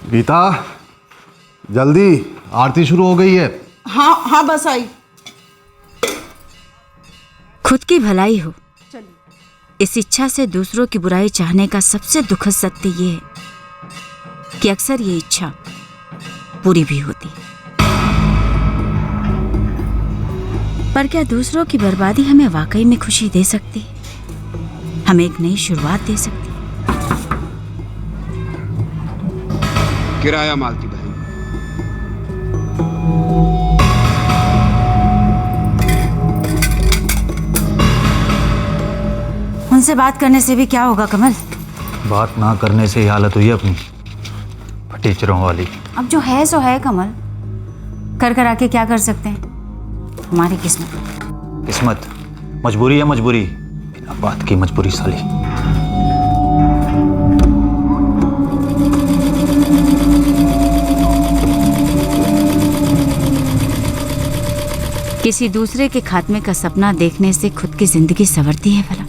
गीता जल्दी, आरती शुरू हो गई है। हाँ हाँ बस आई। खुद की भलाई हो, इस इच्छा से दूसरों की बुराई चाहने का सबसे दुखद सत्य ये है कि अक्सर ये इच्छा पूरी भी होती है। पर क्या दूसरों की बर्बादी हमें वाकई में खुशी दे सकती है? हमें एक नई शुरुआत दे सकती है? किराया मालती बहन। उनसे बात करने से भी क्या होगा कमल? बात ना करने से ही हालत हुई है अपनी टीचरों वाली। अब जो है सो है कमल, कर आके क्या कर सकते हैं? हमारी किस्मत मजबूरी है, मजबूरी बिना बात की मजबूरी साली। किसी दूसरे के खात्मे का सपना देखने से खुद की जिंदगी संवरती है भला?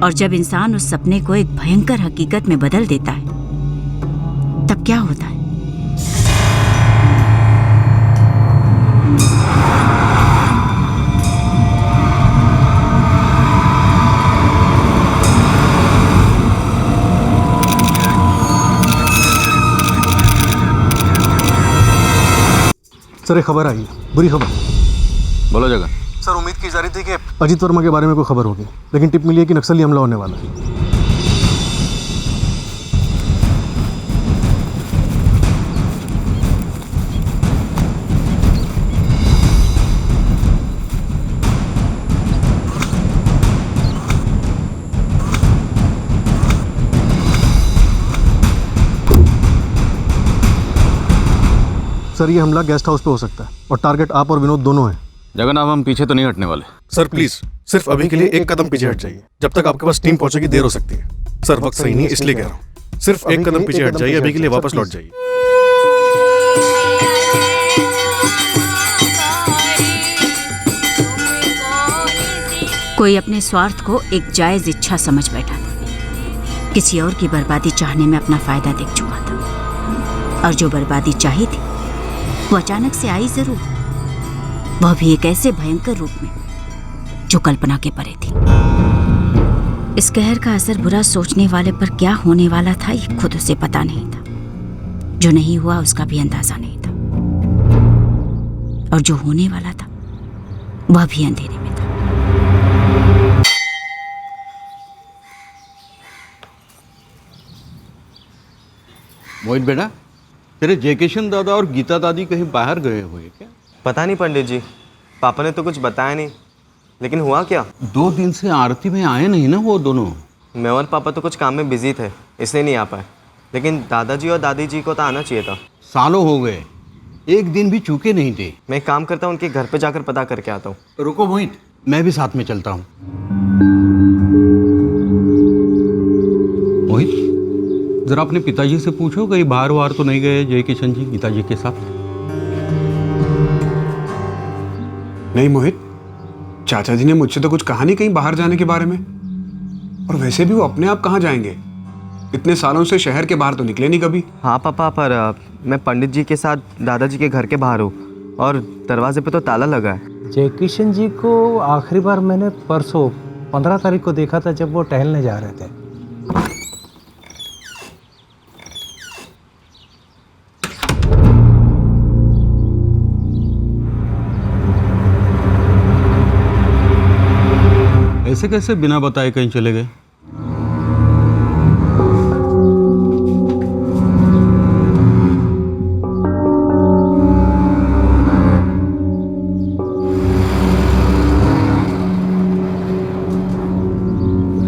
और जब इंसान उस सपने को एक भयंकर हकीकत में बदल देता है तब क्या होता है? सर एक खबर आई है, बुरी खबर। बोलो जगन। सर उम्मीद की जा रही थी कि अजीत वर्मा के बारे में कोई खबर होगी, लेकिन टिप मिली है कि नक्सली हमला होने वाला है। सर ये हमला गेस्ट हाउस पे हो सकता है और टारगेट आप और विनोद दोनों हैं। जगन अब हम पीछे तो नहीं हटने वाले। सर प्लीज सिर्फ अभी के लिए एक कदम पीछे हट जाइए, जब तक आपके पास टीम पहुंचेगी देर हो सकती है। सर वक्त सही नहीं इसलिए कह रहा हूँ, सिर्फ एक कदम पीछे हट जाइए, अभी के लिए वापस लौट जाइए। कोई अपने स्वार्थ को एक जायज इच्छा समझ बैठा था, किसी और की बर्बादी चाहने में अपना फायदा देख चुका था। और जो बर्बादी चाही थी वो अचानक से आई जरूर, वह भी एक ऐसे भयंकर रूप में जो कल्पना के परे थी। इस कहर का असर बुरा सोचने वाले पर क्या होने वाला था ये खुद उसे पता नहीं था। जो नहीं हुआ उसका भी अंदाजा नहीं था, और जो होने वाला था वह भी अंधेरे में था। मोहित बेटा, तेरे जयकिशन दादा और गीता दादी कहीं बाहर गए हुए क्या? पता नहीं पंडित जी, पापा ने तो कुछ बताया नहीं। लेकिन हुआ क्या? 2 दिन से आरती में आए नहीं ना वो दोनों। मैं और पापा तो कुछ काम में बिजी थे इसलिए नहीं आ पाए, लेकिन दादाजी और दादी जी को तो आना चाहिए था। सालों हो गए, एक दिन भी चूके नहीं थे। मैं एक काम करता हूँ, उनके घर पे जाकर पता करके आता हूँ। रुको मोहित, मैं भी साथ में चलता हूँ। मोहित, जरा अपने पिताजी से पूछो कहीं बाहर वार तो नहीं गए जयकिशन जी गीता जी के साथ। नहीं मोहित, चाचा जी ने मुझसे तो कुछ कहा नहीं कहीं बाहर जाने के बारे में। और वैसे भी वो अपने आप कहाँ जाएंगे, इतने सालों से शहर के बाहर तो निकले नहीं कभी। हाँ पापा, पर मैं पंडित जी के साथ दादाजी के घर के बाहर हूँ और दरवाजे पे तो ताला लगा है। जयकिशन जी को आखिरी बार मैंने परसों 15 तारीख को देखा था जब वो टहलने जा रहे थे। ऐसे कैसे बिना बताए कहीं चले गए?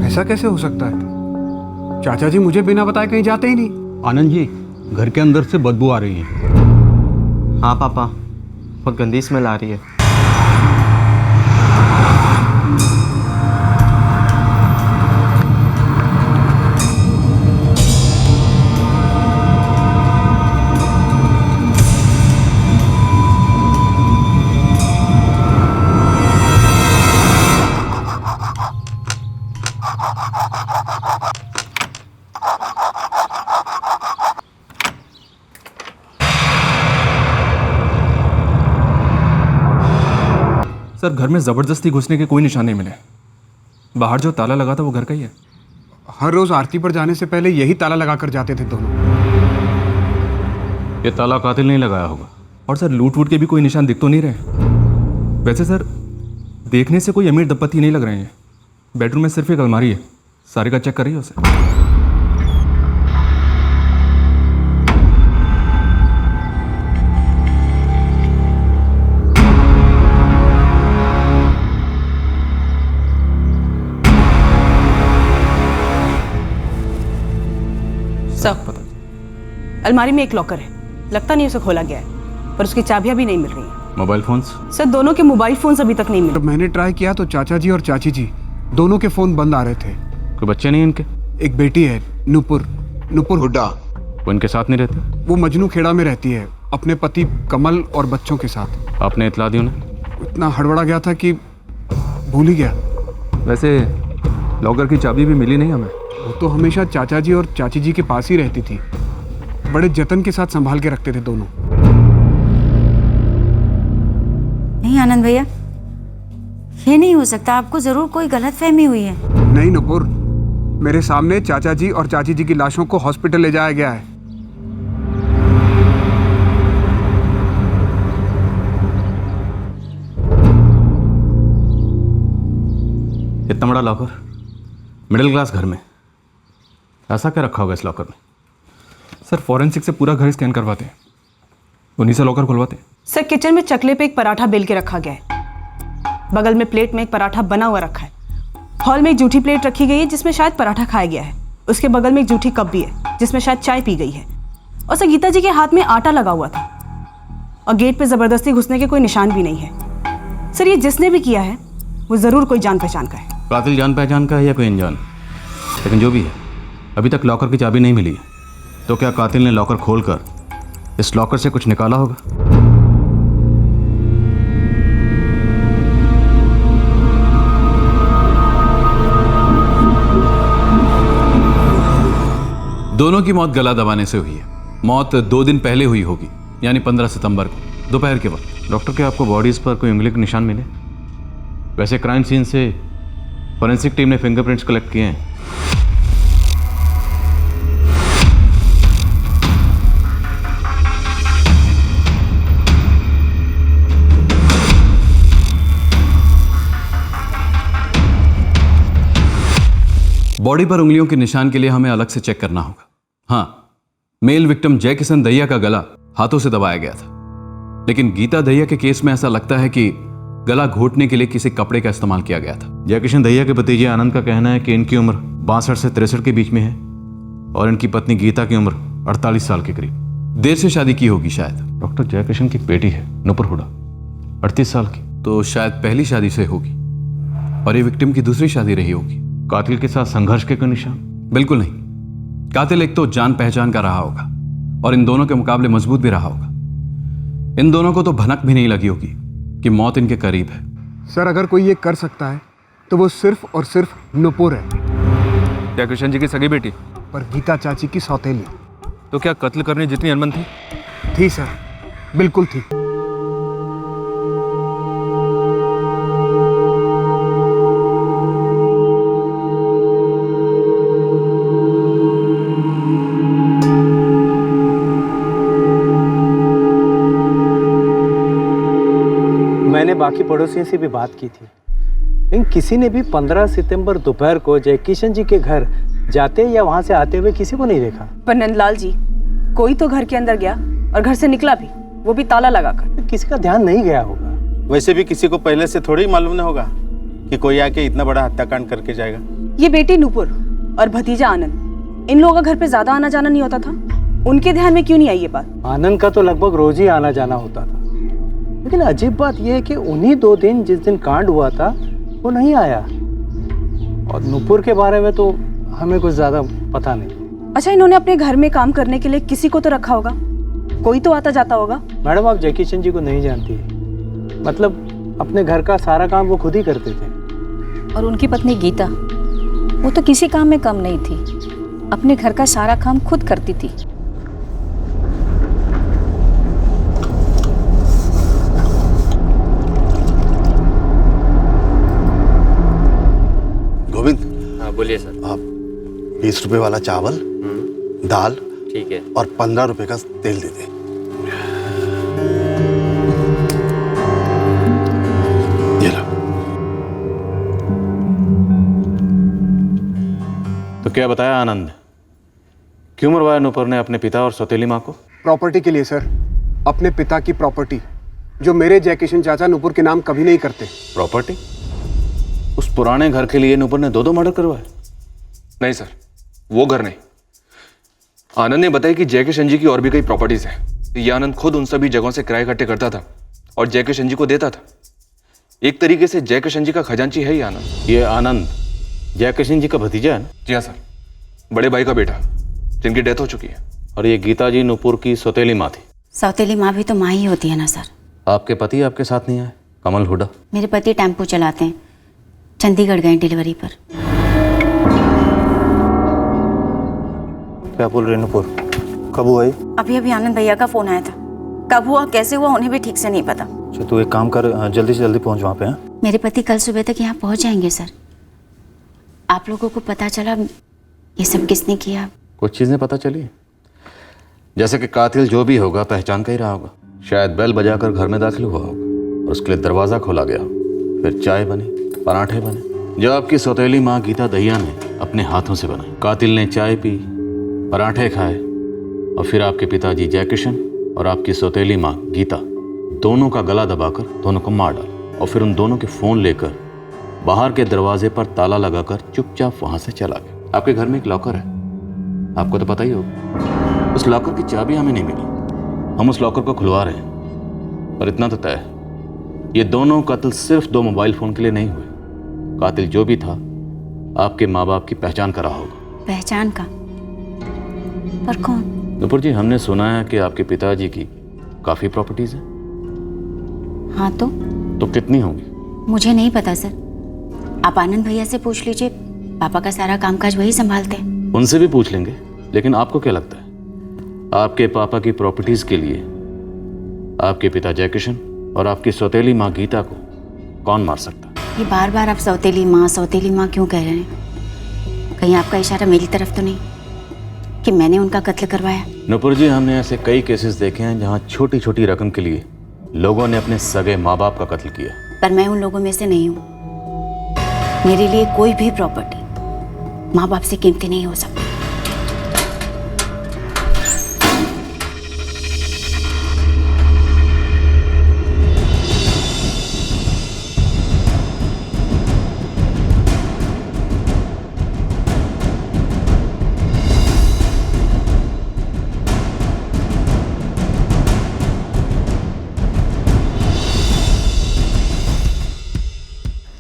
ऐसा कैसे हो सकता है? चाचा जी मुझे बिना बताए कहीं जाते ही नहीं। आनंद जी, घर के अंदर से बदबू आ रही है। हाँ पापा, बहुत गंदी स्मेल आ रही है। सर घर में ज़बरदस्ती घुसने के कोई निशान नहीं मिले। बाहर जो ताला लगा था वो घर का ही है। हर रोज आरती पर जाने से पहले यही ताला लगा कर जाते थे दोनों। ये ताला कातिल नहीं लगाया होगा। और सर लूट वूट के भी कोई निशान दिख तो नहीं रहे। वैसे सर देखने से कोई अमीर दंपति नहीं लग रहे हैं। बेडरूम में सिर्फ एक अलमारी है, सारे का चेक करिए उसे। सर, अलमारी में एक लॉकर है, लगता नहीं उसे खोला गया है, पर उसकी चाबियां भी नहीं मिल रही हैं। Mobile phones? सर दोनों के मोबाइल फोन्स अभी तक नहीं मिले। जब मैंने ट्राई किया तो चाचा जी और चाची जी दोनों के फोन बंद आ रहे थे। कोई बच्चे नहीं इनके? एक बेटी है नुपुर हुड्डा। वो इनके साथ नहीं रहते? वो मजनू खेड़ा में रहती है अपने पति कमल और बच्चों के साथ। आपने इतला दी उन्हें? इतना हड़बड़ा गया था कि भूल ही गया। वैसे लॉकर की चाबी भी मिली नहीं हमें। वो तो हमेशा चाचा जी और चाची जी के पास ही रहती थी, बड़े जतन के साथ संभाल के रखते थे दोनों। नहीं आनंद भैया, ये नहीं हो सकता, आपको जरूर कोई गलतफहमी हुई है। नहीं नुपुर, मेरे सामने चाचा जी और चाची जी की लाशों को हॉस्पिटल ले जाया गया है। इतना बड़ा लॉकर, मिडिल क्लास घर में, ऐसा क्या रखा होगा इस लॉकर में? सर फॉरेंसिक से पूरा घर स्कैन करवाते हैं, उन्हीं से लॉकर खुलवाते हैं। सर किचन में चकले पे एक पराठा बेल के रखा गया है, बगल में प्लेट में एक पराठा बना हुआ रखा है, हॉल में एक जूठी प्लेट रखी गई है जिसमें शायद पराठा खाया गया है, उसके बगल में एक जूठी कप भी है जिसमें शायद चाय पी गई है, और सर गीता जी के हाथ में आटा लगा हुआ था, और गेट पे जबरदस्ती घुसने के कोई निशान भी नहीं है। सर ये जिसने भी किया है वो जरूर कोई जान पहचान का है। कातिल जान पहचान का है या कोई अनजान, लेकिन जो भी है अभी तक लॉकर की चाबी नहीं मिली है। तो क्या कातिल ने लॉकर खोलकर इस लॉकर से कुछ निकाला होगा? दोनों की मौत गला दबाने से हुई है। मौत 2 दिन पहले हुई होगी, यानी 15 सितंबर को दोपहर के वक्त। डॉक्टर, क्या आपको बॉडीज पर कोई उंगली के निशान मिले? वैसे क्राइम सीन से फॉरेंसिक टीम ने फिंगरप्रिंट्स कलेक्ट किए हैं। बॉडी पर उंगलियों के निशान के लिए हमें अलग से चेक करना होगा। हाँ, मेल विक्टिम जय किशन दहिया का गला हाथों से दबाया गया था, लेकिन गीता दहिया के केस में ऐसा लगता है कि गला घोटने के लिए किसी कपड़े का इस्तेमाल किया गया था। जय किशन दहिया के भतीजे आनंद का कहना है कि इनकी उम्र 62 से 63 के बीच में है और इनकी पत्नी गीता की उम्र 48 साल के करीब। देर से शादी की होगी शायद। डॉक्टर जय किशन की बेटी है नुपुर हुड्डा, 38 साल की, तो शायद पहली शादी से होगी और ये विक्टिम की दूसरी शादी रही होगी। कातिल के साथ संघर्ष के कोई निशान? बिल्कुल नहीं। कातिल एक तो जान पहचान का रहा होगा और इन दोनों के मुकाबले मजबूत भी रहा होगा। इन दोनों को तो भनक भी नहीं लगी होगी कि मौत इनके करीब है। सर अगर कोई ये कर सकता है तो वो सिर्फ और सिर्फ नुपुर है। क्या कृष्ण जी की सगी बेटी? पर गीता चाची की सौतेली। तो क्या कत्ल करने जितनी अनबन थी सर, बिल्कुल थी। मैंने बाकी पड़ोसियों से भी बात की थी, लेकिन किसी ने भी 15 सितंबर दोपहर को जय किशन जी के घर जाते या वहां से आते हुए किसी को नहीं देखा। पर नंदलाल जी, कोई तो घर के अंदर गया और घर से निकला भी, वो भी ताला लगाकर। किसी का ध्यान नहीं गया होगा। वैसे भी किसी को पहले से थोड़ी मालूम नहीं होगा कि कोई आके इतना बड़ा हत्याकांड करके जाएगा। ये बेटी नुपुर और भतीजा आनंद, इन लोगों का घर पे ज्यादा आना जाना नहीं होता था, उनके ध्यान में क्यों नहीं आई ये बात? आनंद का तो लगभग रोज ही आना जाना होता था, लेकिन अजीब बात यह है कि उन्हीं 2 दिन जिस दिन कांड हुआ था वो नहीं आया। और नुपुर के बारे में तो हमें कुछ ज्यादा पता नहीं। अच्छा, इन्होंने अपने घर में काम करने के लिए किसी को तो रखा होगा, कोई तो आता जाता होगा। मैडम, आप जय किशन जी को नहीं जानती, मतलब अपने घर का सारा काम वो खुद ही करते थे। और उनकी पत्नी गीता, वो तो किसी काम में कम नहीं थी, अपने घर का सारा काम खुद करती थी। बोलिए सर। आप 20 रुपए वाला चावल, दाल, ठीक है, और 15 रुपए का तेल दे दे। ये लो। तो क्या बताया आनंद, क्यों मरवाया नुपुर ने अपने पिता और सौतेली माँ को? प्रॉपर्टी के लिए सर, अपने पिता की प्रॉपर्टी जो मेरे जयकिशन चाचा नुपुर के नाम कभी नहीं करते। प्रॉपर्टी? उस पुराने घर के लिए नुपुर ने 2 मर्डर करवाए? नहीं सर, वो घर नहीं। आनंद ने बताया कि जयकिशन जी की और भी कई प्रॉपर्टीज हैं। ये आनंद खुद उन सभी जगहों से किराए इकट्ठे करता था और जयकिशन जी को देता था। एक तरीके से जयकिशन जी का खजांची है ये आनंद। ये आनंद जयकिशन जी का भतीजा है ना? जी हाँ सर, बड़े भाई का बेटा जिनकी डेथ हो चुकी है। और ये गीता जी नुपुर की सौतेली माँ थी। सौतेली माँ भी तो माँ ही होती है ना सर। आपके पति आपके साथ नहीं आए? कमल हुड्डा? मेरे पति टेम्पो चलाते हैं, चंडीगढ़ गए डिलीवरी पर। क्या बोल रहे नुपुर, कब हुआ ये? अभी अभी आनंद भैया का फोन आया था। कब हुआ कैसे हुआ उन्हें भी ठीक से नहीं पता। अच्छा तू एक काम कर, जल्दी से जल्दी पहुंच वहाँ पे। हाँ, मेरे पति कल सुबह तक यहाँ पहुँच जाएंगे सर। आप लोगों को पता चला ये सब किसने किया? कुछ चीज़ें पता चली, जैसे कि कातिल जो भी होगा पहचान का ही रहा होगा। शायद बेल बजाकर घर में दाखिल हुआ होगा और उसके लिए दरवाज़ा खोला गया, फिर चाय बनी, पराठे बने जो आपकी सौतेली माँ गीता दहिया ने अपने हाथों से बनाई। कातिल ने चाय पी, पराठे खाए और फिर आपके पिताजी जयकिशन और आपकी सौतेली माँ गीता दोनों का गला दबाकर दोनों को मार डाला और फिर उन दोनों के फ़ोन लेकर बाहर के दरवाजे पर ताला लगाकर चुपचाप वहाँ से चला गया। आपके घर में एक लॉकर है, आपको तो पता ही होगा। उस लॉकर की चाबी हमें नहीं मिली, हम उस लॉकर को खुलवा रहे हैं। पर इतना तो तय है, ये दोनों कत्ल सिर्फ 2 मोबाइल फ़ोन के लिए नहीं हुए। कातिल जो भी था आपके माँ बाप की पहचान का रहा होगा। पहचान का? पर कौन? नुपुर जी, हमने सुना है कि आपके पिताजी की काफ़ी प्रॉपर्टीज़ हैं। हाँ तो कितनी होंगी? मुझे नहीं पता सर, आप आनंद भैया से पूछ लीजिए। पापा का सारा कामकाज वही संभालते हैं। उनसे भी पूछ लेंगे, लेकिन आपको क्या लगता है आपके पापा की प्रॉपर्टीज के लिए आपके पिता जयकिशन और आपकी सौतेली माँ गीता को कौन मार सकता है? ये बार बार आप सौतेली माँ क्यों कह रहे हैं? कहीं आपका इशारा मेरी तरफ तो नहीं कि मैंने उनका कत्ल करवाया? नुपुर जी, हमने ऐसे कई केसेस देखे हैं जहाँ छोटी छोटी रकम के लिए लोगों ने अपने सगे माँ बाप का कत्ल किया। पर मैं उन लोगों में से नहीं हूँ। मेरे लिए कोई भी प्रॉपर्टी माँ बाप से कीमती नहीं हो सकती।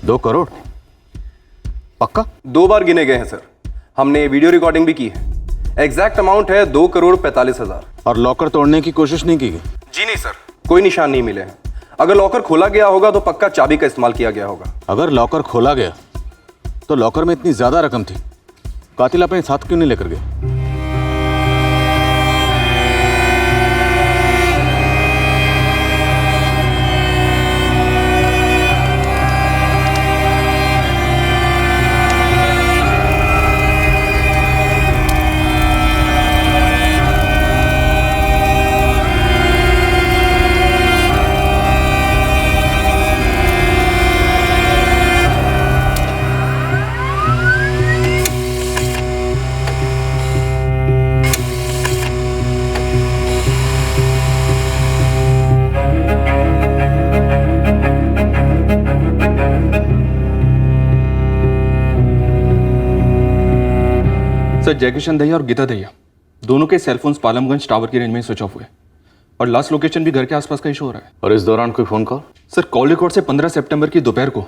$2 करोड़ पक्का? 2 बार गिने गए हैं सर, हमने वीडियो रिकॉर्डिंग भी की है। एग्जैक्ट अमाउंट है 2,45,00,000। और लॉकर तोड़ने की कोशिश नहीं की गई? जी नहीं सर, कोई निशान नहीं मिले हैं। अगर लॉकर खोला गया होगा तो पक्का चाबी का इस्तेमाल किया गया होगा। अगर लॉकर खोला गया तो लॉकर में इतनी ज्यादा रकम थी, कातिल अपने साथ क्यों नहीं लेकर गए? सर, जयकिशन दहिया और गीता दहिया दोनों के सेलफोन्स पालमगंज टावर की रेंज में स्विच ऑफ हुए और लास्ट लोकेशन भी घर के आसपास का ही शो हो रहा है। और इस दौरान कोई phone call? Sir, call record से 15 सितंबर की दोपहर को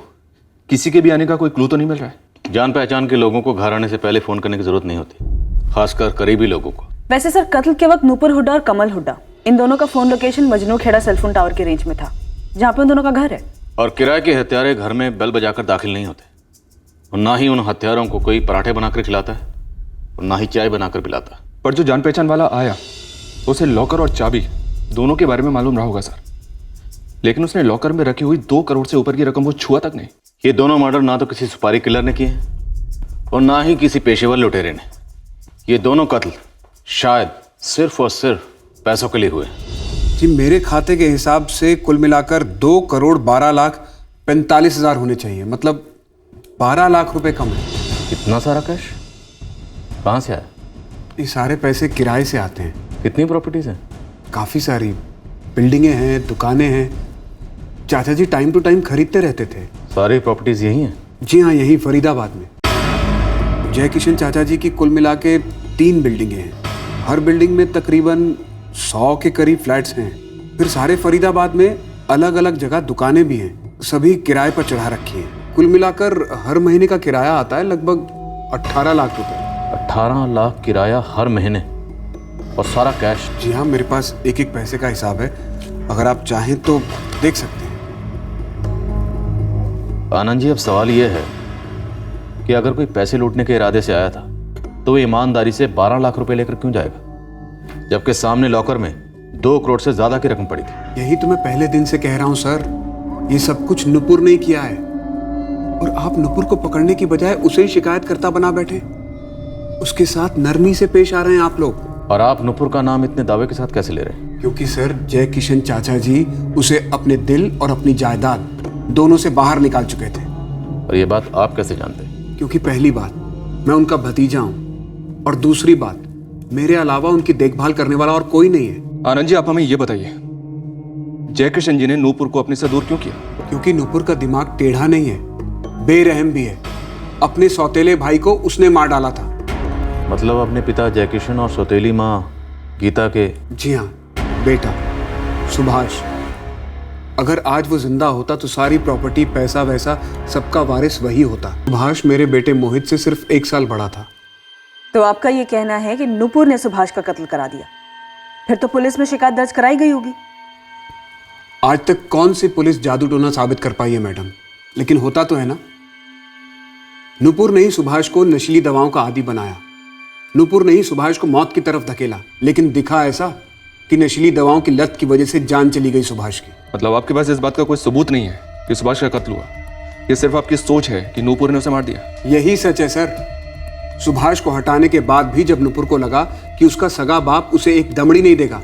किसी के भी आने का कोई क्लू तो नहीं मिल रहा है। जान पहचान के लोगों को घर आने से पहले फोन करने की जरूरत नहीं होती, खासकर करीबी लोगों को। वैसे सर, कत्ल के वक्त नुपुर हुड्डा और कमल हुड्डा इन दोनों का phone location Majnu Khera cellphone tower के रेंज में था, जहाँ पे उन दोनों का घर है। और किराए के हत्यारे घर में बेल बजाकर दाखिल नहीं होते और ना ही उन हत्यारों को कोई पराठे बनाकर खिलाता है और ना ही चाय बनाकर पिलाता है। पर जो जान पहचान वाला आया उसे लॉकर और चाबी दोनों के बारे में मालूम रहा होगा सर, लेकिन उसने लॉकर में रखी हुई 2 करोड़ से ऊपर की रकम वो छुआ तक नहीं। ये दोनों मर्डर ना तो किसी सुपारी किलर ने किए हैं और ना ही किसी पेशेवर लुटेरे ने। ये दोनों कत्ल शायद सिर्फ और सिर्फ पैसों के लिए हुए। जी मेरे खाते के हिसाब से कुल मिलाकर 2,42,45,000 होने चाहिए, मतलब 12 लाख रुपए कम है। इतना सारा कैश कहाँ से आया? ये सारे पैसे किराए से आते हैं। कितनी प्रॉपर्टीज हैं? काफ़ी सारी बिल्डिंगे हैं, दुकानें हैं। चाचा जी टाइम टू टाइम खरीदते रहते थे। सारी प्रॉपर्टीज यही हैं? जी हाँ, यही फरीदाबाद में। जय किशन चाचा जी की कुल मिला के 3 बिल्डिंगें हैं। हर बिल्डिंग में तकरीबन 100 के करीब फ्लैट्स हैं। फिर सारे फरीदाबाद में अलग अलग जगह दुकानें भी हैं, सभी किराए पर चढ़ा रखी हैं। कुल मिलाकर हर महीने का किराया आता है लगभग 18 लाख रुपए। 18 लाख किराया हर महीने और सारा कैश? जी हाँ, मेरे पास एक एक पैसे का हिसाब है, अगर आप चाहें तो देख सकते हैं। आनंद जी, अब सवाल यह है कि अगर कोई पैसे लूटने के इरादे से आया था तो वो ईमानदारी से 12 लाख रुपए लेकर क्यों जाएगा, जबकि सामने लॉकर में 2 करोड़ से ज्यादा की रकम पड़ी थी? यही तो मैं पहले दिन से कह रहा हूं सर, ये सब कुछ नुपुर ने किया है और आप नुपुर को पकड़ने की बजाय उसे ही शिकायतकर्ता बना बैठे। उसके साथ नरमी से पेश आ रहे हैं आप लोग। और आप नुपुर का नाम इतने दावे के साथ कैसे ले रहे हैं? क्योंकि सर जय किशन चाचा जी उसे अपने दिल और अपनी जायदाद दोनों से बाहर निकाल चुके थे। और ये बात आप कैसे जानते हैं? क्योंकि पहली बात, मैं उनका भतीजा हूं, और दूसरी बात, मेरे अलावा उनकी देखभाल करने वाला और कोई नहीं है। आनंद जी, आप हमें ये बताइए, जय किशन जी ने नूपुर को अपने से दूर क्यों किया? क्योंकि नूपुर का दिमाग टेढ़ा नहीं है, बेरहम भी है। अपने सौतेले भाई को उसने मार डाला था। मतलब अपने पिता जय किशन और सौतेली माँ गीता के? जी हाँ, बेटा सुभाष। अगर आज वो जिंदा होता तो सारी प्रॉपर्टी, पैसा वैसा सबका वारिस वही होता। सुभाष मेरे बेटे मोहित से सिर्फ 1 साल बड़ा था। तो आपका ये कहना है कि नुपुर ने सुभाष का कत्ल करा दिया? फिर तो पुलिस में शिकायत दर्ज कराई गई होगी। आज तक कौन सी पुलिस जादू टोना साबित कर पाई है मैडम, लेकिन होता तो है ना। नुपुर ने ही सुभाष को नशीली दवाओं का आदी बनाया। नुपुर ने ही सुभाष को मौत की तरफ धकेला, लेकिन दिखा ऐसा कि नशीली दवाओं की लत की वजह से जान चली गई सुभाष की। मतलब आपके पास इस बात का कोई सबूत नहीं है कि सुभाष का कत्ल हुआ? ये सिर्फ आपकी सोच है कि नूपुर ने उसे मार दिया? यही सच है सर। सुभाष को हटाने के बाद भी जब नुपुर को लगा कि उसका सगा बाप उसे एक दमड़ी नहीं देगा,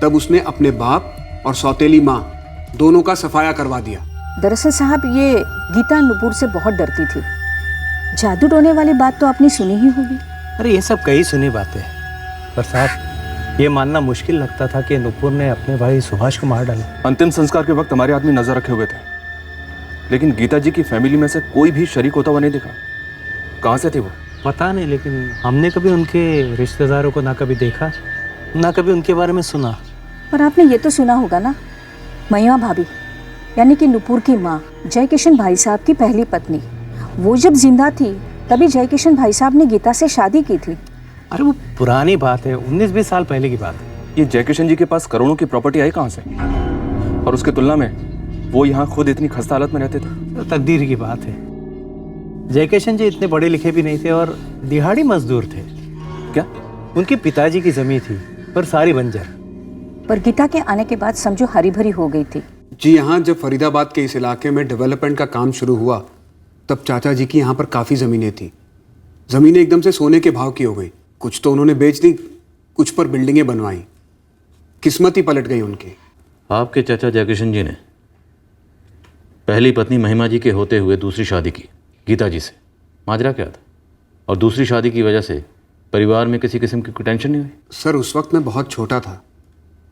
तब उसने अपने बाप और सौतेली माँ दोनों का सफाया करवा दिया। दरअसल साहब, ये गीता नुपुर से बहुत डरती थी। जादू टोने वाली बात तो आपने सुनी ही होगी। अरे ये सब कई सुनी बातें, पर साहब ये मानना मुश्किल लगता था कि नुपुर ने अपने भाई सुभाष को मार डाला। अंतिम संस्कार के वक्त हमारे आदमी नजर रखे हुए थे, लेकिन गीता जी की फैमिली में से कोई भी शरीक होता हुआ नहीं दिखा। कहाँ से थे वो? पता नहीं, लेकिन हमने कभी उनके रिश्तेदारों को ना कभी देखा, ना कभी उनके बारे में सुना। पर आपने ये तो सुना होगा ना, महिमा भाभी यानी कि नुपुर की माँ जय किशन भाई साहब की पहली पत्नी, वो जब जिंदा थी तभी जय किशन भाई साहब ने गीता से शादी की थी। अरे वो पुरानी बात है, 19-20 साल पहले की बात है। ये जय किशन जी के पास करोड़ों की प्रॉपर्टी आई कहाँ से? और उसके तुलना में वो यहाँ खुद इतनी खस्ता हालत में रहते थे। तो तकदीर की बात है। जय किशन जी इतने पढ़े लिखे भी नहीं थे और दिहाड़ी मजदूर थे। क्या? उनके पिताजी की जमीन थी पर सारी बंजर। पर गीता के आने के बाद समझो हरी भरी हो गई थी। जी यहाँ जब फरीदाबाद के इस इलाके में डेवलपमेंट का काम शुरू हुआ तब चाचा जी की यहाँ पर काफ़ी ज़मीनें थी। ज़मीनें एकदम से सोने के भाव की हो गई। कुछ तो उन्होंने बेच दी, कुछ पर बिल्डिंगें बनवाई। किस्मत ही पलट गई उनकी। आपके चाचा जय किशन जी ने पहली पत्नी महिमा जी के होते हुए दूसरी शादी की गीता जी से। माजरा क्या था? और दूसरी शादी की वजह से परिवार में किसी किस्म की कोई टेंशन नहीं हुई? सर उस वक्त मैं बहुत छोटा था,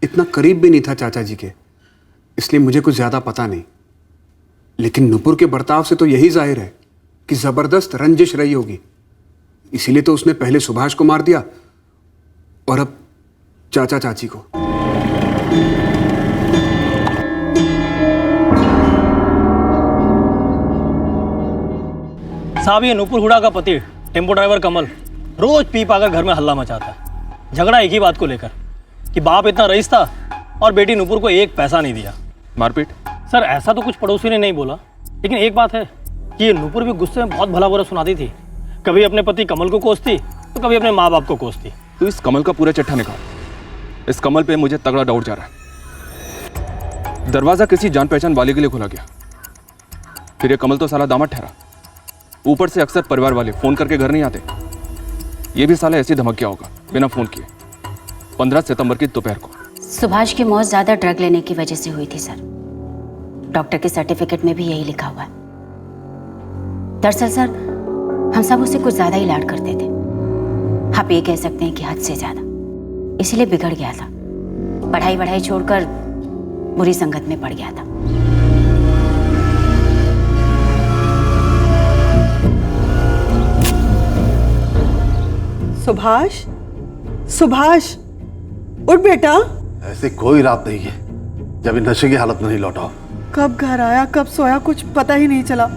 इतना करीब भी नहीं था चाचा जी के, इसलिए मुझे कुछ ज़्यादा पता नहीं। लेकिन नुपुर के बर्ताव से तो यही जाहिर है कि ज़बरदस्त रंजिश रही होगी, इसीलिए तो उसने पहले सुभाष को मार दिया और अब चाचा चाची को। साहब ये नुपुर हुडा का पति टेम्पो ड्राइवर कमल रोज पी पाकर घर में हल्ला मचाता है। झगड़ा एक ही बात को लेकर कि बाप इतना रईस था और बेटी नुपुर को 1 पैसा नहीं दिया। मारपीट? सर ऐसा तो कुछ पड़ोसी ने नहीं बोला, लेकिन एक बात है कि ये नुपुर भी गुस्से में बहुत भला बुरा सुनाती थी। कभी अपने पति कमल को कोसती तो कभी अपने माँ बाप को कोसती। तो इस कमल का पूरा चिट्ठा निकाल। इस कमल पे मुझे तगड़ा डाउट जा रहा है। दरवाजा किसी जान पहचान वाले के लिए खोला गया, फिर ये कमल तो साला दामाद ठहरा। ऊपर से अक्सर परिवार वाले फोन करके घर नहीं आते। ये भी साला ऐसी धमक गया होगा बिना फोन किए 15 सितंबर की दोपहर को। सुभाष की मौत ज्यादा ड्रग लेने की वजह से हुई थी सर। डॉक्टर के सर्टिफिकेट में भी यही लिखा हुआ है। दरअसल सर हम सब उसे कुछ ज्यादा ही लाड करते थे। आप ये कह सकते हैं कि हद से ज्यादा। इसलिए बिगड़ गया था, पढ़ाई छोड़कर बुरी संगत में पड़ गया था। सुभाष, सुभाष उठ बेटा। ऐसी कोई रात नहीं है जब नशे की हालत में नहीं लौटा। कब घर आया, कब सोया, कुछ पता ही नहीं चला।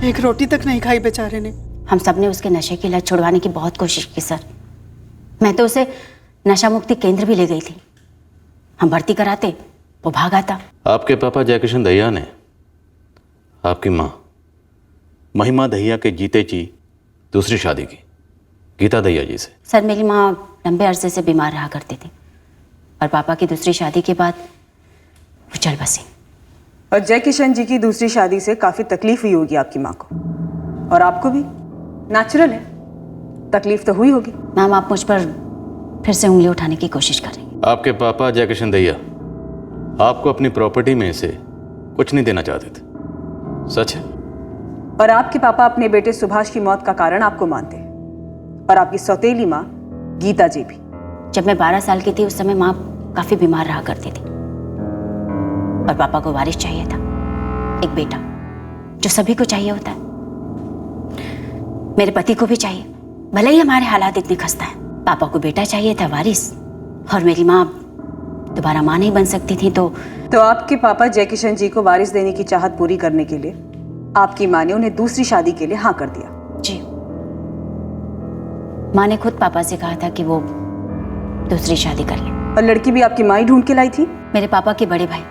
एक रोटी तक नहीं खाई बेचारे ने। हम सब ने उसके नशे की लत छुड़वाने की बहुत कोशिश की सर। मैं तो उसे नशा मुक्ति केंद्र भी ले गई थी। हम भर्ती कराते, वो भाग आता। आपके पापा जयकिशन दहिया ने आपकी माँ महिमा दहिया के जीते जी दूसरी शादी की गीता दहिया जी से। सर मेरी माँ लंबे अरसे से बीमार रहा करती थी और पापा की दूसरी शादी के बाद वो चल बसी। और जयकिशन जी की दूसरी शादी से काफी तकलीफ हुई होगी आपकी माँ को, और आपको भी। नेचुरल है, तकलीफ तो हुई होगी। मैम आप मुझ पर फिर से उंगली उठाने की कोशिश कर रही हैं। आपके पापा जयकिशन दहिया आपको अपनी प्रॉपर्टी में से कुछ नहीं देना चाहते थे, सच है? और आपके पापा अपने बेटे सुभाष की मौत का कारण आपको मानते हैं, और आपकी सौतेली माँ गीता जी भी। जब मैं 12 साल की थी उस समय माँ काफी बीमार रहा करती थी और पापा को वारिस चाहिए था, एक बेटा जो सभी को चाहिए होता है। मेरे पति को भी चाहिए, भले ही हमारे हालात इतने खस्ता है। पापा को बेटा चाहिए था वारिस, और मेरी माँ दोबारा माँ नहीं बन सकती थी। तो आपके पापा जयकिशन जी को वारिस देने की चाहत पूरी करने के लिए आपकी माँ ने उन्हें दूसरी शादी के लिए हाँ कर दिया। जी, माँ ने खुद पापा से कहा था कि वो दूसरी शादी कर ले। और लड़की भी आपकी माँ ही ढूंढ के लाई थी? मेरे पापा के बड़े भाई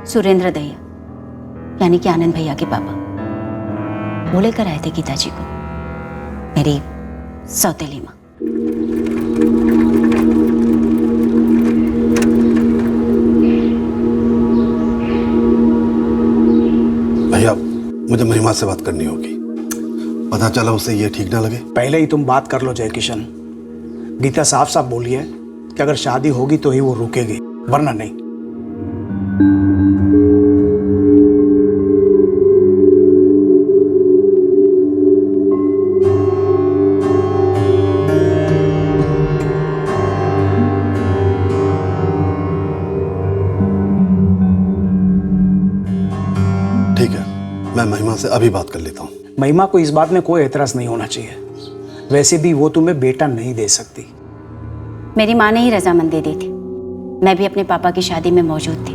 सुरेंद्र दहिया, यानी कि आनंद भैया के पापा, वो लेकर आए थे गीता जी को, मेरी सौतेली माँ। भैया मुझे महिमा से बात करनी होगी। पता चला उसे ये ठीक ना लगे। पहले ही तुम बात कर लो जयकिशन। गीता साफ साफ बोली है कि अगर शादी होगी तो ही वो रुकेगी, वरना नहीं। ठीक है, मैं महिमा से अभी बात कर लेता हूँ। महिमा को इस बात में कोई एतराज नहीं होना चाहिए। वैसे भी वो तुम्हें बेटा नहीं दे सकती। मेरी माँ ने ही रजामंदी दी थी। मैं भी अपने पापा की शादी में मौजूद थी,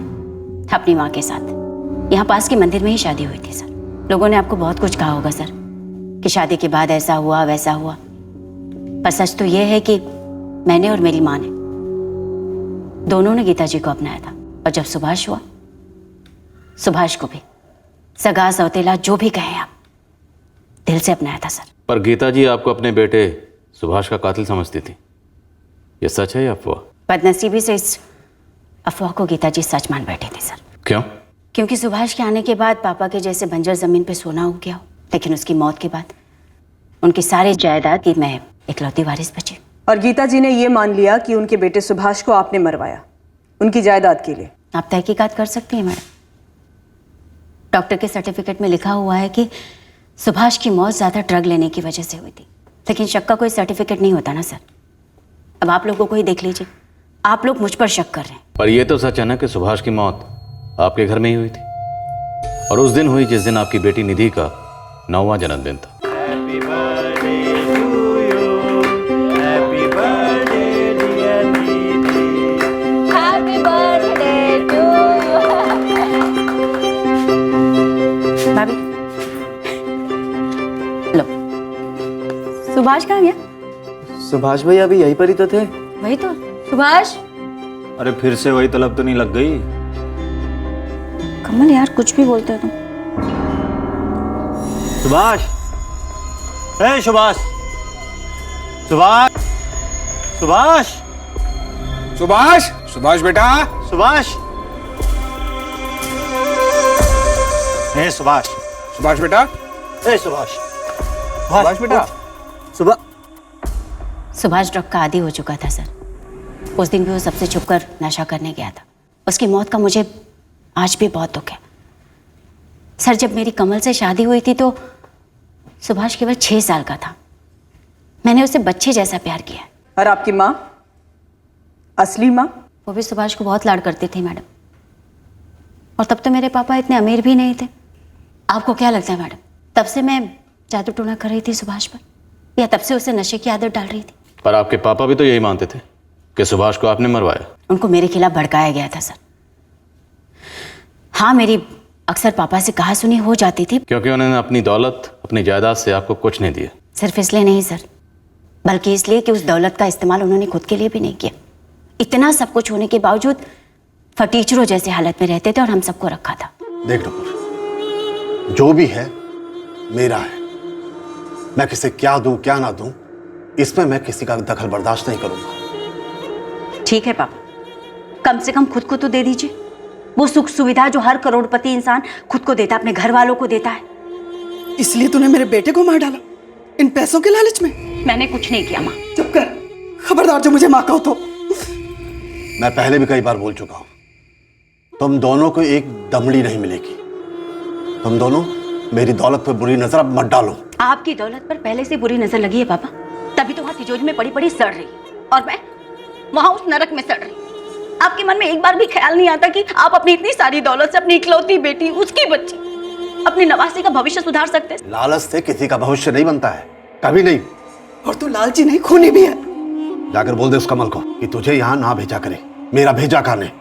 अपनी माँ के साथ। यहाँ पास के मंदिर में ही शादी हुई थी सर। लोगों ने आपको बहुत कुछ कहा होगा सर कि शादी के बाद ऐसा हुआ वैसा हुआ, पर सच तो ये है कि मैंने और मेरी माँ ने दोनों ने गीता जी को अपनाया था। और जब सुभाष हुआ, सुभाष को भी सगा सौतेला जो भी कहें आप, दिल से अपनाया था सर। पर गीता जी आपको अपने बेटे सुभाष का कातिल समझती थी, ये सच है या अफवाह? बदनसीबी से इस अफवाह को गीता जी सच मान बैठे थे सर। क्यों? क्योंकि सुभाष के आने के बाद पापा के जैसे बंजर जमीन पे सोना उग गया हो, लेकिन उसकी मौत के बाद उनकी सारी जायदाद की मैं इकलौती वारिस बची। और गीता जी ने ये मान लिया कि उनके बेटे सुभाष को आपने मरवाया उनकी जायदाद के लिए। आप तहकीकात कर सकती हैं मैडम। डॉक्टर के सर्टिफिकेट में लिखा हुआ है कि सुभाष की मौत ज्यादा ड्रग लेने की वजह से हुई थी, लेकिन शक का कोई सर्टिफिकेट नहीं होता ना सर। अब आप लोगों को ही देख लीजिए, आप लोग मुझ पर शक कर रहे हैं। पर यह तो सच है ना कि सुभाष की मौत आपके घर में ही हुई थी, और उस दिन हुई जिस दिन आपकी बेटी निधि का 9वां जन्मदिन था। भाभी लो, सुभाष कहाँ गया? सुभाष भैया अभी यहीं पर ही तो थे। वही तो, सुभाष। अरे फिर से वही तलब तो नहीं लग गई? कमल यार कुछ भी बोलते हो तुम। सुभाष, ए सुभाष, सुभाष, सुभाष, सुभाष, सुभाष बेटा, सुभाष, ए सुभाष, सुभाष बेटा, ए सुभाष, सुभाष बेटा सुबह सुभाष ड्रग का आदी हो चुका था सर। उस दिन भी वो सबसे छुपकर नशा करने गया था। उसकी मौत का मुझे आज भी बहुत दुख है सर। जब मेरी कमल से शादी हुई थी तो सुभाष केवल 6 साल का था। मैंने उसे बच्चे जैसा प्यार किया। और आपकी माँ, असली माँ? वो भी सुभाष को बहुत लाड करती थी मैडम। और तब तो मेरे पापा इतने अमीर भी नहीं थे। आपको क्या लगता है मैडम, तब से मैं जादू टोना कर रही थी सुभाष पर, या तब से उसे नशे की आदत डाल रही थी? पर आपके पापा भी तो यही मानते थे कि सुभाष को आपने मरवाया। उनको मेरे खिलाफ भड़काया गया था सर। हाँ, मेरी अक्सर पापा से कहा सुनी हो जाती थी। क्योंकि उन्होंने अपनी दौलत, अपनी जायदाद से आपको कुछ नहीं दिया। सिर्फ इसलिए नहीं सर, बल्कि इसलिए कि उस दौलत का इस्तेमाल उन्होंने खुद के लिए भी नहीं किया। इतना सब कुछ होने के बावजूद फटीचरों जैसे हालत में रहते थे और हम सबको रखा था। देख नुपुर, जो भी है मेरा है। मैं किसे क्या दूं क्या ना दूं, इसमें मैं किसी का दखल बर्दाश्त नहीं करूंगा। ठीक है पापा, कम से कम खुद को तो दे दीजिए वो सुख सुविधा जो हर करोड़पति इंसान खुद को देता, अपने घर वालों को देता है। इसलिए तूने मेरे बेटे को मार डाला इन पैसों के लालच में? मैंने कुछ नहीं किया माँ। चुप कर, खबरदार जो मुझे माँ कहो तो। मैं पहले भी कई बार बोल चुका हूं, तुम दोनों को एक दमड़ी नहीं मिलेगी। तुम दोनों मेरी दौलत पर बुरी नजर अब मत डालो। आपकी दौलत पर पहले से बुरी नजर लगी है पापा, तभी तो वहाँ तिजोरी में पड़ी पड़ी सड़ रही है और मैं वहाँ उस नरक में सड़ रही। आपके मन में एक बार भी ख्याल नहीं आता कि आप अपनी इतनी सारी दौलत से अपनी इकलौती बेटी, उसकी बच्ची, अपनी नवासी का भविष्य सुधार सकते हैं? लालच से किसी का भविष्य नहीं बनता है, कभी नहीं। और तू लालची नहीं, खूनी भी है। जाकर बोल दे उस कमल को कि तुझे यहाँ ना भेजा करे, मेरा भेजा खाने।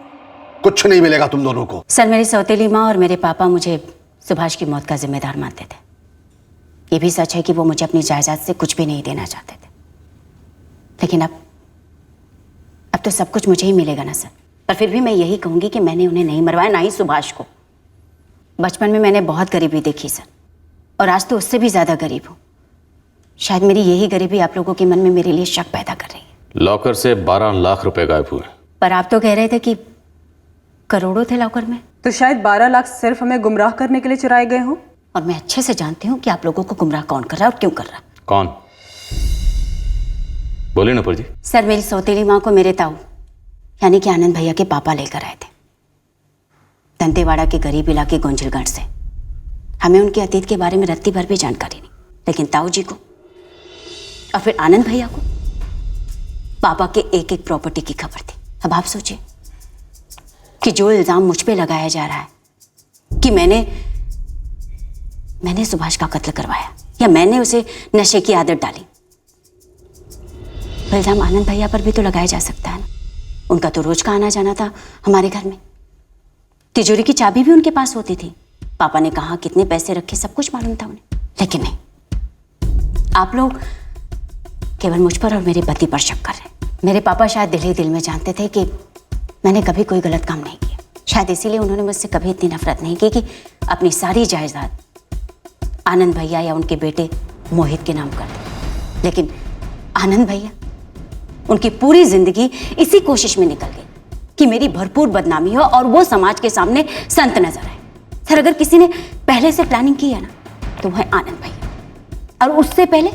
कुछ नहीं मिलेगा तुम दोनों को। सर, मेरी सौतेली माँ और मेरे पापा मुझे सुभाष की मौत का जिम्मेदार मानते थे। ये भी सच है कि वो मुझे अपनी जायदाद से कुछ भी नहीं देना चाहते थे। लेकिन अब तो सब कुछ मुझे ही मिलेगा ना सर। पर फिर भी मैं यही कहूंगी कि मैंने उन्हें नहीं मरवाया, ना ही सुभाष को। बचपन में मैंने बहुत गरीबी देखी सर, और आज तो उससे भी ज्यादा गरीब हूँ। शायद मेरी यही गरीबी आप लोगों के मन में मेरे लिए शक पैदा कर रही है। लॉकर से 12 लाख रुपए गायब हुए। पर आप तो कह रहे थे कि करोड़ों थे लॉकर में। तो शायद 12 लाख सिर्फ हमें गुमराह करने के लिए चुराए गए हों। और मैं अच्छे से जानती हूँ कि आप लोगों को गुमराह कौन कर रहा है और क्यों कर रहा है। कौन? बोले नुपुर जी। सर, मेरी सौतेली माँ को मेरे ताऊ यानी कि आनंद भैया के पापा लेकर आए थे दंतेवाड़ा के गरीब इलाके गोंजलगढ़ से। हमें उनके अतीत के बारे में रत्ती भर भी जानकारी नहीं, लेकिन ताऊ जी को और फिर आनंद भैया को पापा के एक एक प्रॉपर्टी की खबर थी। अब आप सोचिए कि जो इल्जाम मुझ पे लगाया जा रहा है कि मैंने सुभाष का कत्ल करवाया या मैंने उसे नशे की आदत डाली, वो इल्जाम आनंद भैया पर भी तो लगाया जा सकता है ना। उनका तो रोज का आना जाना था हमारे घर में। तिजोरी की चाबी भी उनके पास होती थी। पापा ने कहा कितने पैसे रखे सब कुछ मालूम था उन्हें। लेकिन नहीं, आप लोग केवल मुझ पर और मेरे पति पर शक कर रहे हैं। मेरे पापा शायद दिल ही दिल में जानते थे कि मैंने कभी कोई गलत काम नहीं किया। शायद इसीलिए उन्होंने मुझसे कभी इतनी नफरत नहीं की कि अपनी सारी जायदाद आनंद भैया या उनके बेटे मोहित के नाम कर दे। लेकिन आनंद भैया उनकी पूरी जिंदगी इसी कोशिश में निकल गई कि मेरी भरपूर बदनामी हो और वो समाज के सामने संत नजर आए। सर, अगर किसी ने पहले से प्लानिंग की है ना तो वह है आनंद भैया, और उससे पहले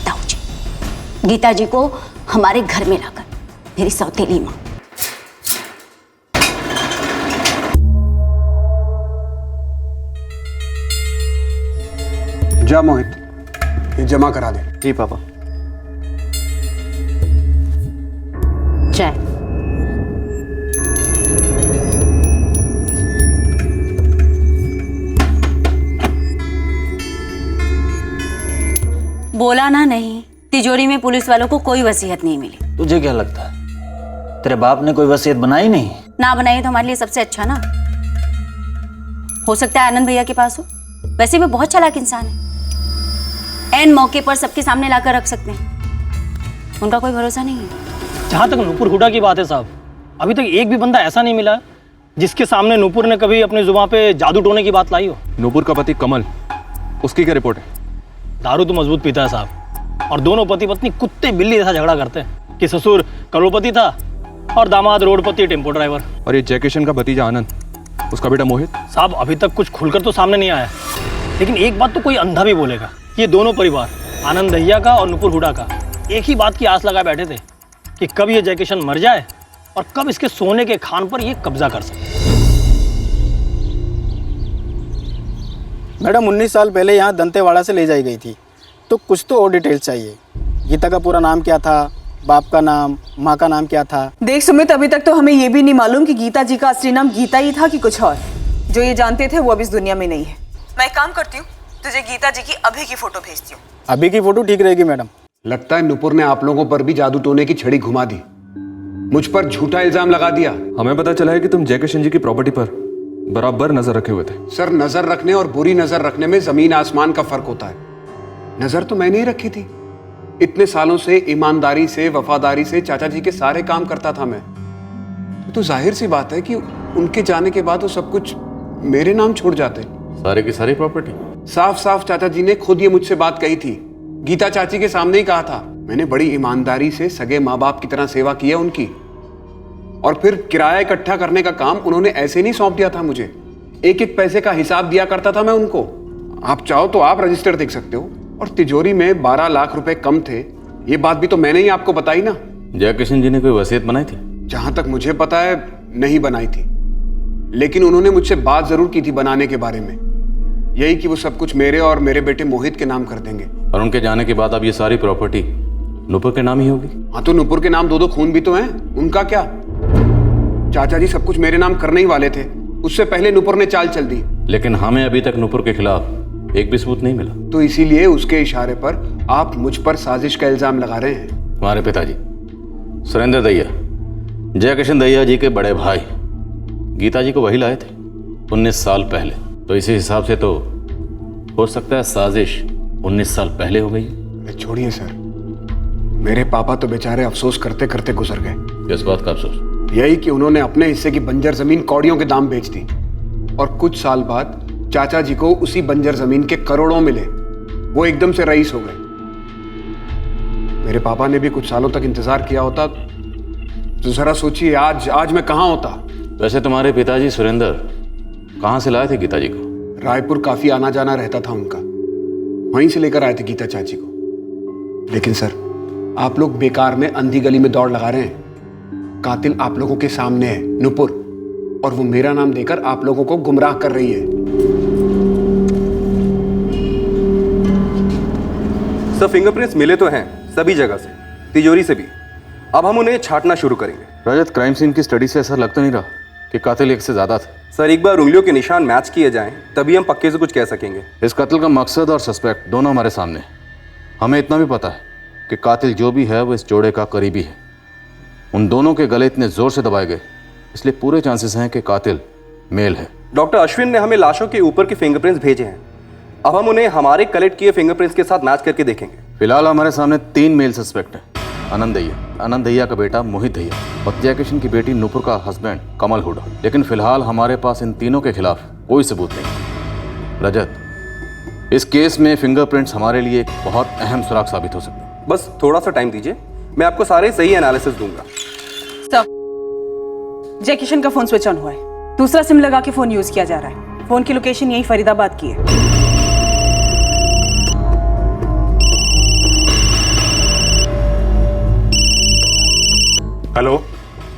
ताऊ जी, गीता जी को हमारे घर में लाकर मेरी सौतेली माँ। जा मोहित, ये जमा करा दे। जी पापा। चाय। बोला ना नहीं, तिजोरी में पुलिस वालों को कोई वसीयत नहीं मिली। तुझे क्या लगता है तेरे बाप ने कोई वसीयत बनाई नहीं? ना बनाई तो हमारे लिए सबसे अच्छा ना। हो सकता है आनंद भैया के पास हो, वैसे भी बहुत चालाक इंसान है। ऐन मौके पर सबके सामने लाकर रख सकते हैं, उनका कोई भरोसा नहीं है। जहाँ तक नूपुर हुडा की बात है साहब, अभी तक एक भी बंदा ऐसा नहीं मिला जिसके सामने नूपुर ने कभी अपनी जुबान पे जादू टोने की बात लाई हो। नूपुर का पति कमल, उसकी क्या रिपोर्ट है? दारू तो मजबूत पीता है साहब, और दोनों पति पत्नी कुत्ते बिल्ली जैसा झगड़ा करते हैं कि ससुर करोड़पति था और दामाद रोडपति टेम्पो ड्राइवर। और ये जय किशन का भतीजा आनंद, उसका बेटा मोहित? साहब अभी तक कुछ खुलकर तो सामने नहीं आया। लेकिन एक बात तो कोई अंधा भी बोलेगा, ये दोनों परिवार आनंद दहिया का और नुपुर हुडा का एक ही बात की आस लगाए बैठे थे कि कब ये जय किशन मर जाए और कब इसके सोने के खान पर ये कब्जा कर सके। मैडम 19 साल पहले यहाँ दंतेवाड़ा से ले जाई गई थी, तो कुछ तो और डिटेल्स चाहिए। गीता का पूरा नाम क्या था, बाप का नाम, माँ का नाम क्या था? देख सुमित, अभी तक तो हमें ये भी नहीं मालूम कि गीता जी का असली नाम गीता ही था कि कुछ और। जो ये जानते थे वो अब इस दुनिया में नहीं है। मैं एक काम करती हूँ, तुझे गीता जी की अभी की फोटो भेजती हूँ। अभी की फोटो ठीक रहेगी मैडम। लगता है नुपुर ने आप लोगों पर भी जादू टोने की छड़ी घुमा दी, मुझ पर झूठा इल्जाम लगा दिया। हमें पता चला है कि तुम जय किशन जी की प्रॉपर्टी पर बराबर नजर रखे हुए थे। सर, नजर रखने और बुरी नजर रखने में जमीन आसमान का फर्क होता है। नजर तो मैंने ही रखी थी। इतने सालों से ईमानदारी से, वफादारी से चाचा जी के सारे काम करता था मैं। तो जाहिर सी बात है कि उनके जाने के बाद वो सब कुछ मेरे नाम छोड़ जाते। सारे की सारी प्रॉपर्टी? साफ साफ चाचा जी ने खुद ये मुझसे बात कही थी, गीता चाची के सामने ही कहा था। मैंने बड़ी ईमानदारी से सगे माँ बाप की तरह सेवा की है उनकी, और फिर किराया इकट्ठा करने का काम उन्होंने ऐसे नहीं सौंप दिया था मुझे। एक एक पैसे का हिसाब दिया करता था मैं उनको। आप चाहो तो आप रजिस्टर देख सकते हो। और तिजोरी में 12 लाख रुपए कम थे, ये बात भी तो मैंने ही आपको बताई ना। जय किशन जी ने कोई वसीयत बनाई थी? जहां तक मुझे पता है नहीं बनाई थी, लेकिन उन्होंने मुझसे बात जरूर की थी बनाने के बारे में, यही कि वो सब कुछ मेरे और मेरे बेटे मोहित के नाम कर देंगे। और उनके जाने के बाद अब ये सारी प्रॉपर्टी नुपुर के नाम ही होगी? हाँ, तो नुपुर के नाम 2 खून भी तो हैं, उनका क्या? चाचा जी सब कुछ मेरे नाम करने ही वाले थे, उससे पहले नुपुर ने चाल चल दी। लेकिन हमें अभी तक नुपुर के खिलाफ एक भी सबूत नहीं मिला। तो इसीलिए उसके इशारे पर आप मुझ पर साजिश का इल्जाम लगा रहे हैं। हमारे पिताजी सुरेंद्र दहिया, जय किशन दहिया जी के बड़े भाई, गीता जी को वही लाए थे 19 साल पहले। तो इसी हिसाब से तो हो सकता है साजिश 19 साल पहले हो गई। छोड़िए सर, मेरे पापा तो बेचारे अफसोस करते करते गुजर गए। किस बात का अफसोस? यही कि उन्होंने अपने हिस्से की बंजर जमीन कौड़ियों के दाम बेच दी, और कुछ साल बाद चाचा जी को उसी बंजर जमीन के करोड़ों मिले। वो एकदम से रईस हो गए। मेरे पापा ने भी कुछ सालों तक इंतजार किया होता तो जरा सोचिए आज मैं कहाँ होता। वैसे तुम्हारे पिताजी सुरेंद्र कहाँ से लाए थे गीता जी को? रायपुर काफी आना जाना रहता था उनका, वहीं से लेकर आए थे गीता चाची को। लेकिन सर, आप लोग बेकार में अंधी गली में दौड़ लगा रहे हैं। कातिल आप लोगों के सामने है, नुपुर, और वो मेरा नाम देकर आप लोगों को गुमराह कर रही है। सब फिंगरप्रिंट्स मिले तो हैं सभी जगह से, तिजोरी से भी। अब हम उन्हें छांटना शुरू करेंगे। रजत, क्राइम सीन की स्टडी से ऐसा लग तो नहीं रहा कि कातिल एक से ज्यादा थे? सर, एक बार उंगलियों के निशान मैच किए जाएं तभी हम पक्के से कुछ कह सकेंगे। इस कत्ल का मकसद और सस्पेक्ट दोनों हमारे सामने हैं। हमें इतना भी पता है कि कातिल जो भी है वो इस जोड़े का करीबी है। उन दोनों के गले इतने जोर से दबाए गए, इसलिए पूरे चांसेस हैं कि कातिल मेल है। डॉक्टर अश्विन ने हमें लाशों के ऊपर के फिंगरप्रिंट्स भेजे हैं। अब हम उन्हें हमारे कलेक्ट किए फिंगरप्रिंट्स के साथ मैच करके देखेंगे। फिलहाल हमारे सामने 3 मेल सस्पेक्ट हैं। आनंद दहिया का बेटा मोहित दहिया और जय किशन की बेटी नुपुर का हस्बैंड कमल हुडा। लेकिन फिलहाल हमारे पास इन तीनों के खिलाफ कोई सबूत नहीं। रजत, इस केस में फिंगरप्रिंट्स हमारे लिए एक बहुत अहम सुराग साबित हो सकते हैं। बस थोड़ा सा टाइम दीजिए, मैं आपको सारे सही एनालिसिस दूंगा। जय किशन का फोन स्विच ऑन हुआ है, दूसरा सिम लगा के फोन यूज किया जा रहा है। फोन की लोकेशन यही फरीदाबाद की है। हेलो,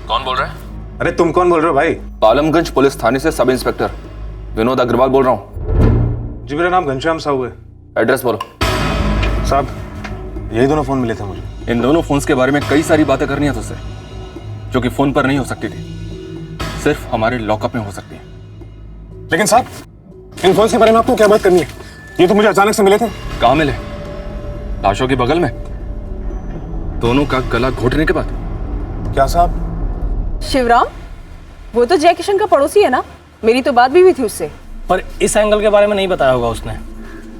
कौन बोल रहा है? अरे तुम कौन बोल रहे हो भाई? आलमगंज पुलिस थाने से सब इंस्पेक्टर विनोद अग्रवाल बोल रहा हूँ। जी, मेरा नाम घनश्याम साहू है। एड्रेस बोलो। साहब, यही दोनों फोन मिले थे मुझे। इन दोनों फोन्स के बारे में कई सारी बातें करनी है तुझसे, जो कि फोन पर नहीं हो सकती थी, सिर्फ हमारे लॉकअप में हो सकती है। लेकिन साहब, इन फोन के बारे में आपको क्या बात करनी है? ये तो मुझे अचानक से मिले थे। कहाँ मिले? लाशों के बगल में, दोनों का गला घोटने के बाद। क्या साहब? शिवराम, वो तो जय किशन का पड़ोसी है ना, मेरी तो बात भी हुई थी उससे। पर इस एंगल के बारे में नहीं बताया होगा उसने।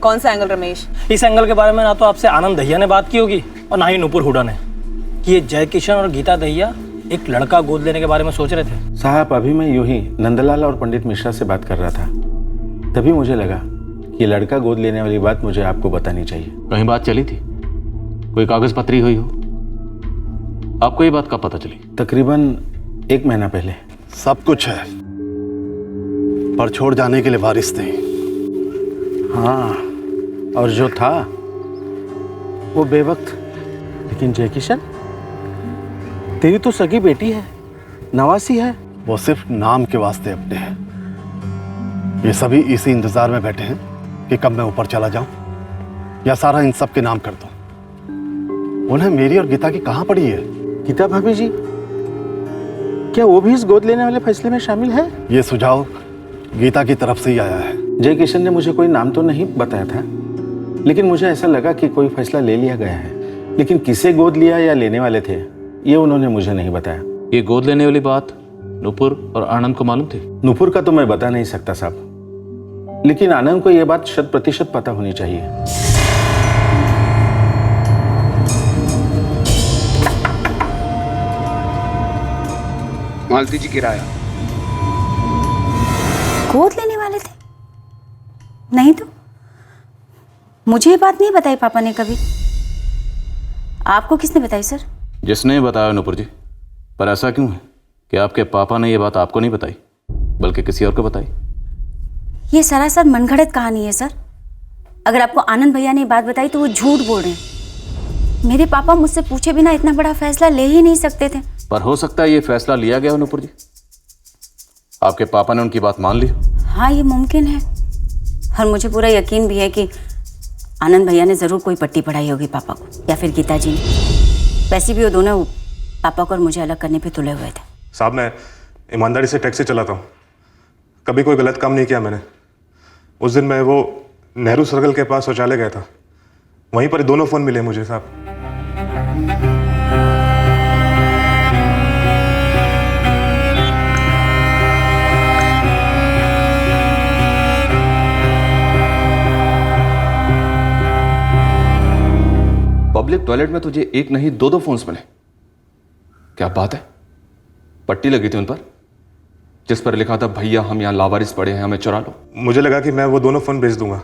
कौन सा एंगल रमेश? इस एंगल के बारे में ना तो आपसे आनंद दहिया ने बात की होगी और ना ही नुपुर हुडा ने, कि ये जय किशन और गीता दहिया एक लड़का गोद लेने के बारे में सोच रहे थे। साहब, अभी मैं यूं ही नंदलाल और पंडित मिश्रा से बात कर रहा था, तभी मुझे लगा कि लड़का गोद लेने वाली बात मुझे आपको बतानी चाहिए। कहीं बात चली थी? कोई कागज पत्री हुई हो? आपको ये बात कब पता चली? तकरीबन 1 महीना पहले। सब कुछ है, पर छोड़ जाने के लिए वारिस नहीं। हाँ, और जो था वो बेवक्त। लेकिन जय किशन, तेरी तो सगी बेटी है, नवासी है। वो सिर्फ नाम के वास्ते अपने हैं। ये सभी इसी इंतजार में बैठे हैं कि कब मैं ऊपर चला जाऊं या सारा इन सब के नाम कर दूं। उन्हें मेरी और गीता की कहां पड़ी है? गीता भाभी जी, क्या वो भी इस गोद लेने वाले फैसले में शामिल है? ये सुझाव गीता की तरफ से ही आया है। जय किशन ने मुझे कोई नाम तो नहीं बताया था, लेकिन मुझे ऐसा लगा कि कोई फैसला ले लिया गया है। लेकिन किसे गोद लिया या लेने वाले थे, ये उन्होंने मुझे नहीं बताया। ये गोद लेने वाली बात नुपुर और आनंद को मालूम थी? नुपुर का तो मैं बता नहीं सकता साहब, लेकिन आनंद को यह बात 100% पता होनी चाहिए। मालती जी किराया। गोद लेने वाले थे? नहीं तो मुझे ये बात नहीं बताई पापा ने कभी। आपको किसने बताई सर? जिसने बताया नुपुर जी। पर ऐसा क्यों है कि आपके पापा ने ये बात आपको नहीं बताई बल्कि किसी और को बताई? ये सरासर मनगढ़ंत कहानी है सर। अगर आपको आनंद भैया ने बात बताई तो वो झूठ बोल रहे हैं। मेरे पापा मुझसे पूछे बिना इतना बड़ा फैसला ले ही नहीं सकते थे। पर हो सकता है ये फैसला लिया गया हो नुपुर जी, आपके पापा ने उनकी बात मान ली। हाँ, ये मुमकिन है। और मुझे पूरा यकीन भी है कि आनंद भैया ने जरूर कोई पट्टी पढ़ाई होगी पापा को, या फिर गीता जी ने। वैसे भी वो दोनों पापा को और मुझे अलग करने पे तुले हुए थे। साहब, मैं ईमानदारी से टैक्सी चलाता हूँ, कभी कोई गलत काम नहीं किया मैंने। उस दिन मैं वो नेहरू सर्कल के पास शौचालय गया था, वहीं पर दोनों फ़ोन मिले मुझे साहब। पब्लिक टॉयलेट में तुझे एक नहीं दो फोन्स मिले? क्या बात है? पट्टी लगी थी उन पर जिस पर लिखा था भैया हम यहाँ लावारिस पड़े हैं, हमें चुरा लो। मुझे लगा कि मैं वो दोनों फ़ोन बेच दूंगा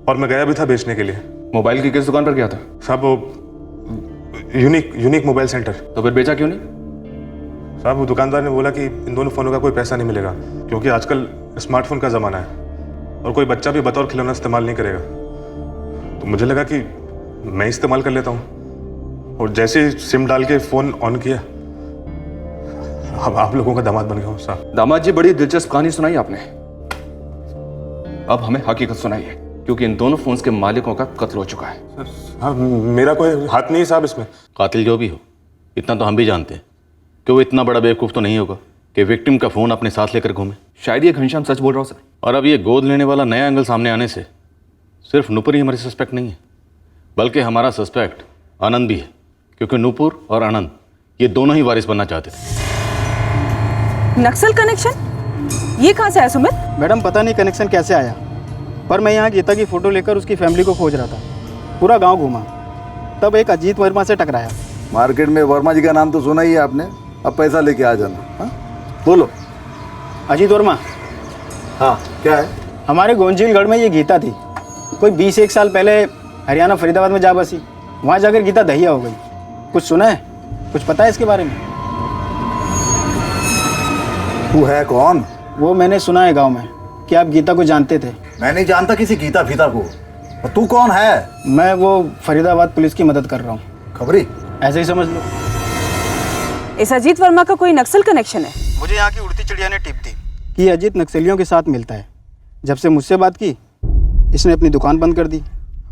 और मैं गया भी था बेचने के लिए। मोबाइल की किस दुकान पर गया था? साहब वो यूनिक मोबाइल सेंटर। तो फिर बेचा क्यों नहीं? साहब वो दुकानदार ने बोला कि इन दोनों फ़ोनों का कोई पैसा नहीं मिलेगा क्योंकि आजकल स्मार्टफोन का ज़माना है और कोई बच्चा भी बतौर खिलौना इस्तेमाल नहीं करेगा। तो मुझे लगा कि मैं इस्तेमाल कर लेता हूँ और जैसे ही सिम डाल के फ़ोन ऑन किया, अब आप लोगों का दामाद बन गया हूँ साहब। दामाद जी, बड़ी दिलचस्प कहानी सुनाई आपने। अब हमें हकीकत सुनाइए, क्योंकि इन दोनों फोन्स के मालिकों का कत्ल हो चुका है। हाँ, मेरा कोई हाथ नहीं साहब इसमें। कातिल जो भी हो, इतना तो हम भी जानते हैं कि वो इतना बड़ा बेवकूफ़ तो नहीं होगा कि विक्टिम का फ़ोन अपने साथ लेकर घूमे। शायद ये घनश्याम सच बोल रहा हो सर। और अब ये गोद लेने वाला नया एंगल सामने आने से सिर्फ नुपुर ही हमारी सस्पेक्ट नहीं है, बल्कि हमारा सस्पेक्ट आनंद भी है, क्योंकि नुपुर और आनंद ये दोनों ही वारिस बनना चाहते थे। नक्सल कनेक्शन? ये कहाँ से आया सुमित? मैडम पता नहीं कनेक्शन कैसे आया, पर मैं यहाँ गीता की फ़ोटो लेकर उसकी फैमिली को खोज रहा था। पूरा गांव घूमा, तब एक अजीत वर्मा से टकराया। मार्केट में वर्मा जी का नाम तो सुना ही है आपने, अब पैसा लेके आ जाना। हाँ बोलो। अजीत वर्मा? हाँ क्या है? हमारे गोंजीलगढ़ में ये गीता थी, कोई 20-1 साल पहले हरियाणा फरीदाबाद में जा बसी। वहाँ जाकर गीता दहिया हो गई। कुछ सुना है, कुछ पता है इसके बारे में? तू है कौन? वो मैंने सुना है गांव में कि आप गीता को जानते थे। मैं नहीं जानता किसी गीता फीता को। और तू कौन है? मैं वो फरीदाबाद पुलिस की मदद कर रहा हूँ। खबरी? ऐसे ही समझ लो। इस अजीत वर्मा का कोई नक्सल कनेक्शन है? मुझे यहाँ की उड़ती चिड़िया ने टिप दी कि अजीत नक्सलियों के साथ मिलता है। जब से मुझसे बात की, इसने अपनी दुकान बंद कर दी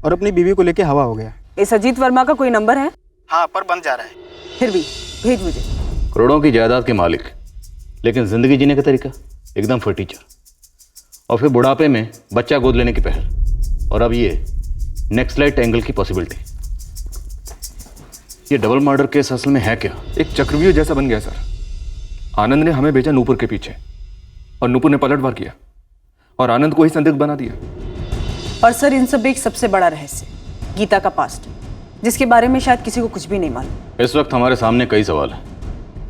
और अपनी बीवी को लेके हवा हो गया। इस अजीत वर्मा का कोई नंबर है? हाँ, पर बंद जा रहा है। फिर भी भेज मुझे। करोड़ों की जायदाद के मालिक, लेकिन जिंदगी जीने का तरीका एकदम फटीचर। और फिर बुढ़ापे में बच्चा गोद लेने की पहल, और अब ये नेक्सलाइट एंगल की पॉसिबिलिटी। ये डबल मर्डर केस असल में है क्या? एक चक्रव्यूह जैसा बन गया सर। आनंद ने हमें भेजा नूपुर के पीछे और नूपुर ने पलटवार किया और आनंद को ही संदिग्ध बना दिया। और सर, इन सब एक सबसे बड़ा रहस्य, गीता का पास्ट, जिसके बारे में शायद किसी को कुछ भी नहीं मालूम। इस वक्त हमारे सामने कई सवाल हैं।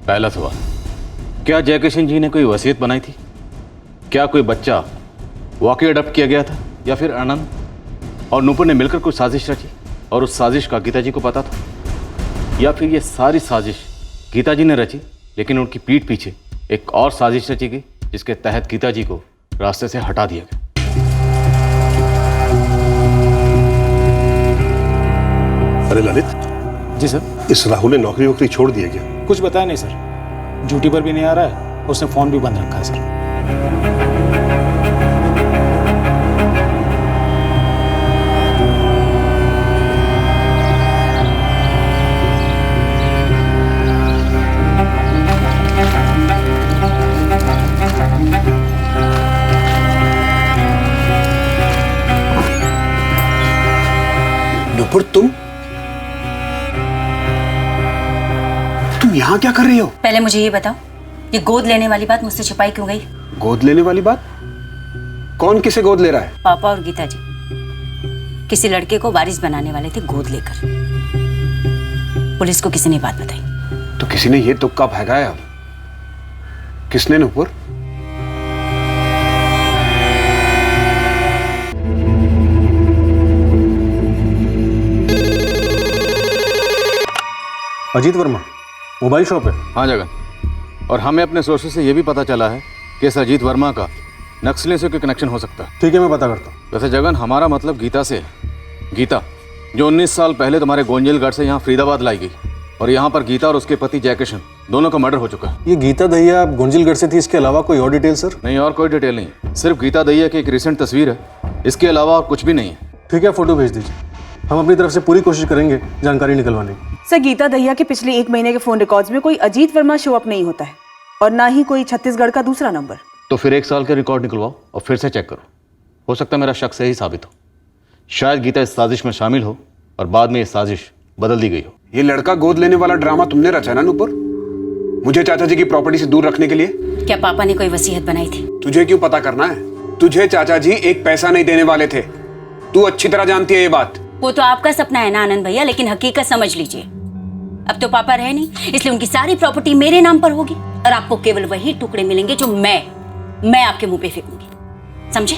पहला सवाल, क्या जयकिशन जी ने कोई वसीयत बनाई थी? क्या कोई बच्चा वाकई अडॉप्ट किया गया था, या फिर आनंद और नूपुर ने मिलकर कोई साजिश रची और उस साजिश का गीता जी को पता था? या फिर ये सारी साजिश गीता जी ने रची, लेकिन उनकी पीठ पीछे एक और साजिश रची गई जिसके तहत गीता जी को रास्ते से हटा दिया गया? अरे ललित। जी सर। इस राहुल ने नौकरी वोकरी छोड़ दी है क्या? कुछ बताया नहीं सर, ड्यूटी पर भी नहीं आ रहा है, उसने फ़ोन भी बंद रखा है सर। नुपुर, तुम यहाँ क्या कर रही हो? पहले मुझे ये बताओ, ये गोद लेने वाली बात मुझसे छिपाई क्यों गई? गोद लेने वाली बात? कौन किसे गोद ले रहा है? पापा और गीता जी किसी लड़के को वारिस बनाने वाले थे गोद लेकर। पुलिस को किसी ने बात बताई। तो किसी ने ये तुक्का भगाया। अब किसने नुपुर? अजीत वर्मा मोबाइल शॉप है। हाँ जगन, और हमें अपने सोर्सेज से ये भी पता चला है कि इस अजीत वर्मा का नक्सलियों से कोई कनेक्शन हो सकता है। ठीक है, मैं पता करता हूँ। वैसे जगन, हमारा मतलब गीता से है। गीता जो 19 साल पहले तुम्हारे गोंजलगढ़ से यहाँ फरीदाबाद लाई गई, और यहाँ पर गीता और उसके पति जयकिशन दोनों का मर्डर हो चुका है। ये गीता दहिया गोंजलगढ़ से थी, इसके अलावा कोई और डिटेल सर? नहीं, और कोई डिटेल नहीं, सिर्फ गीता दहिया की एक रिसेंट तस्वीर है, इसके अलावा और कुछ भी नहीं है। ठीक है, फोटो भेज दीजिए, हम अपनी तरफ से पूरी कोशिश करेंगे जानकारी निकलवाने की। सर, गीता दहिया के पिछले 1 महीने के फोन रिकॉर्ड्स में कोई अजीत वर्मा शो अप नहीं होता है, और ना ही कोई छत्तीसगढ़ का दूसरा नंबर। तो फिर 1 साल के रिकॉर्ड निकलवाओ और फिर से चेक करो, हो सकता है मेरा शक सही साबित हो। शायद गीता इस साजिश में शामिल हो और बाद में ये साजिश बदल दी गई हो। ये लड़का गोद लेने वाला ड्रामा तुमने रचा ना नुपुर? मुझे चाचा जी की प्रॉपर्टी से दूर रखने के लिए? क्या पापा ने कोई वसीयत बनाई थी? तुझे क्यों पता करना है? तुझे चाचा जी एक पैसा नहीं देने वाले थे, तू अच्छी तरह जानती है ये बात। वो तो आपका सपना है ना आनंद भैया, लेकिन हकीकत समझ लीजिए, अब तो पापा रहे नहीं, इसलिए उनकी सारी प्रॉपर्टी मेरे नाम पर होगी और आपको केवल वही टुकड़े मिलेंगे जो मैं आपके मुंह पे फेंकूंगी, समझे?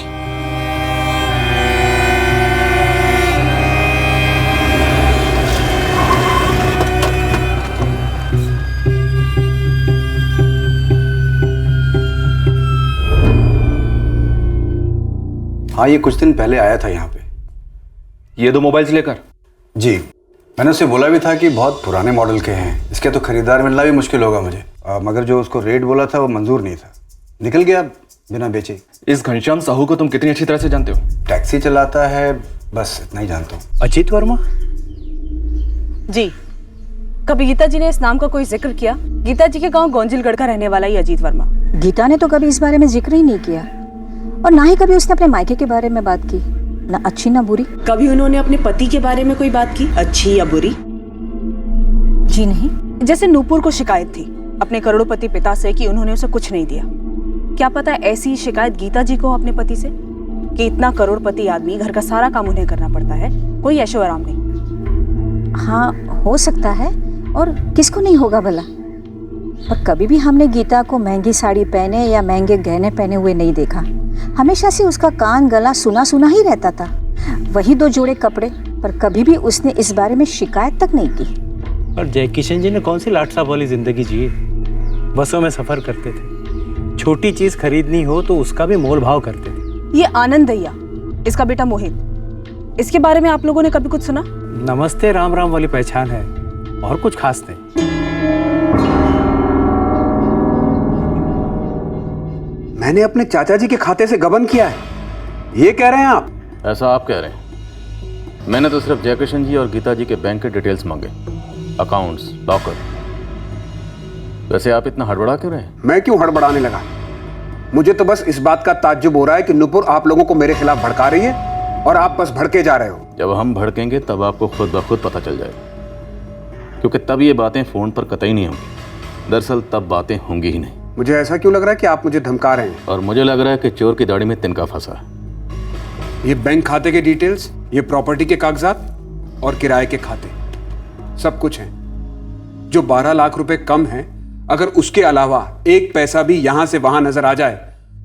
हाँ, ये कुछ दिन पहले आया था यहाँ पे। ये 2 मोबाइल्स लेकर? जी, मैंने उससे बोला भी था कि बहुत पुराने मॉडल के हैं, इसके तो खरीदार मिलना भी मुश्किल होगा मुझे, मगर जो उसको रेट बोला था वो मंजूर नहीं था, निकल गया बिना बेचे। इस घनश्याम साहू को तुम कितनी अच्छी तरह से जानते हो? टैक्सी चलाता है, बस इतना ही जानता हूँ। अजीत वर्मा? जी, कभी गीता जी ने इस नाम का कोई जिक्र किया? गीता जी के गांव गोंजलगढ़ का रहने वाला ही अजीत वर्मा। गीता ने तो कभी इस बारे में जिक्र ही नहीं किया, और ना ही कभी उसने अपने मायके के बारे में बात की, ना अच्छी ना बुरी। कभी उन्होंने अपने पति के बारे में कोई बात की, अच्छी या बुरी? जी नहीं। जैसे नूपुर को शिकायत थी अपने करोड़पति पिता से कि उन्होंने उसे कुछ नहीं दिया, क्या पता ऐसी ही शिकायत गीता जी को अपने पति से कि इतना करोड़पति आदमी, घर का सारा काम उन्हें करना पड़ता है, कोई ऐशो आराम नहीं। हाँ, हो सकता है, और किसको नहीं होगा भला। पर कभी भी हमने गीता को महंगी साड़ी पहने या महंगे गहने पहने हुए नहीं देखा। हमेशा से उसका कान गला सुना सुना ही रहता था, वही 2 जोड़े कपड़े, पर कभी भी उसने इस बारे में शिकायत तक नहीं की। और जयकिशन जी ने कौन सी लाट साहब वाली जिंदगी जी? बसों में सफर करते थे, छोटी चीज खरीदनी हो तो उसका भी मोल भाव करते थे। ये आनंद दैया, इसका बेटा मोहित, इसके बारे में आप लोगों ने कभी कुछ सुना? नमस्ते राम राम वाली पहचान है, और कुछ खास नहीं। मैंने अपने चाचा जी के खाते से गबन किया है, ये कह रहे हैं आप? ऐसा आप कह रहे हैं, मैंने तो सिर्फ जयकिशन जी और गीता जी के बैंक के डिटेल्स मांगे, अकाउंट्स, लॉकर। वैसे आप इतना हड़बड़ा क्यों रहे? मैं क्यों हड़बड़ाने लगा? मुझे तो बस इस बात का ताज्जुब हो रहा है कि नुपुर आप लोगों को मेरे खिलाफ भड़का रही है और आप बस भड़के जा रहे हो। जब हम भड़केंगे तब आपको खुद ब खुद पता चल जाएगा, क्योंकि तब ये बातें फोन पर कतई नहीं होंगी। दरअसल तब बातें होंगी ही नहीं। मुझे ऐसा क्यों लग रहा है कि आप मुझे धमका रहे हैं? और मुझे लग रहा है कि चोर की दाढ़ी में तिनका फंसा है। ये बैंक खाते के डिटेल्स, ये प्रॉपर्टी के कागजात और किराए के खाते, सब कुछ है। जो 12 लाख रुपए कम है, अगर उसके अलावा 1 पैसा भी यहां से वहां नजर आ जाए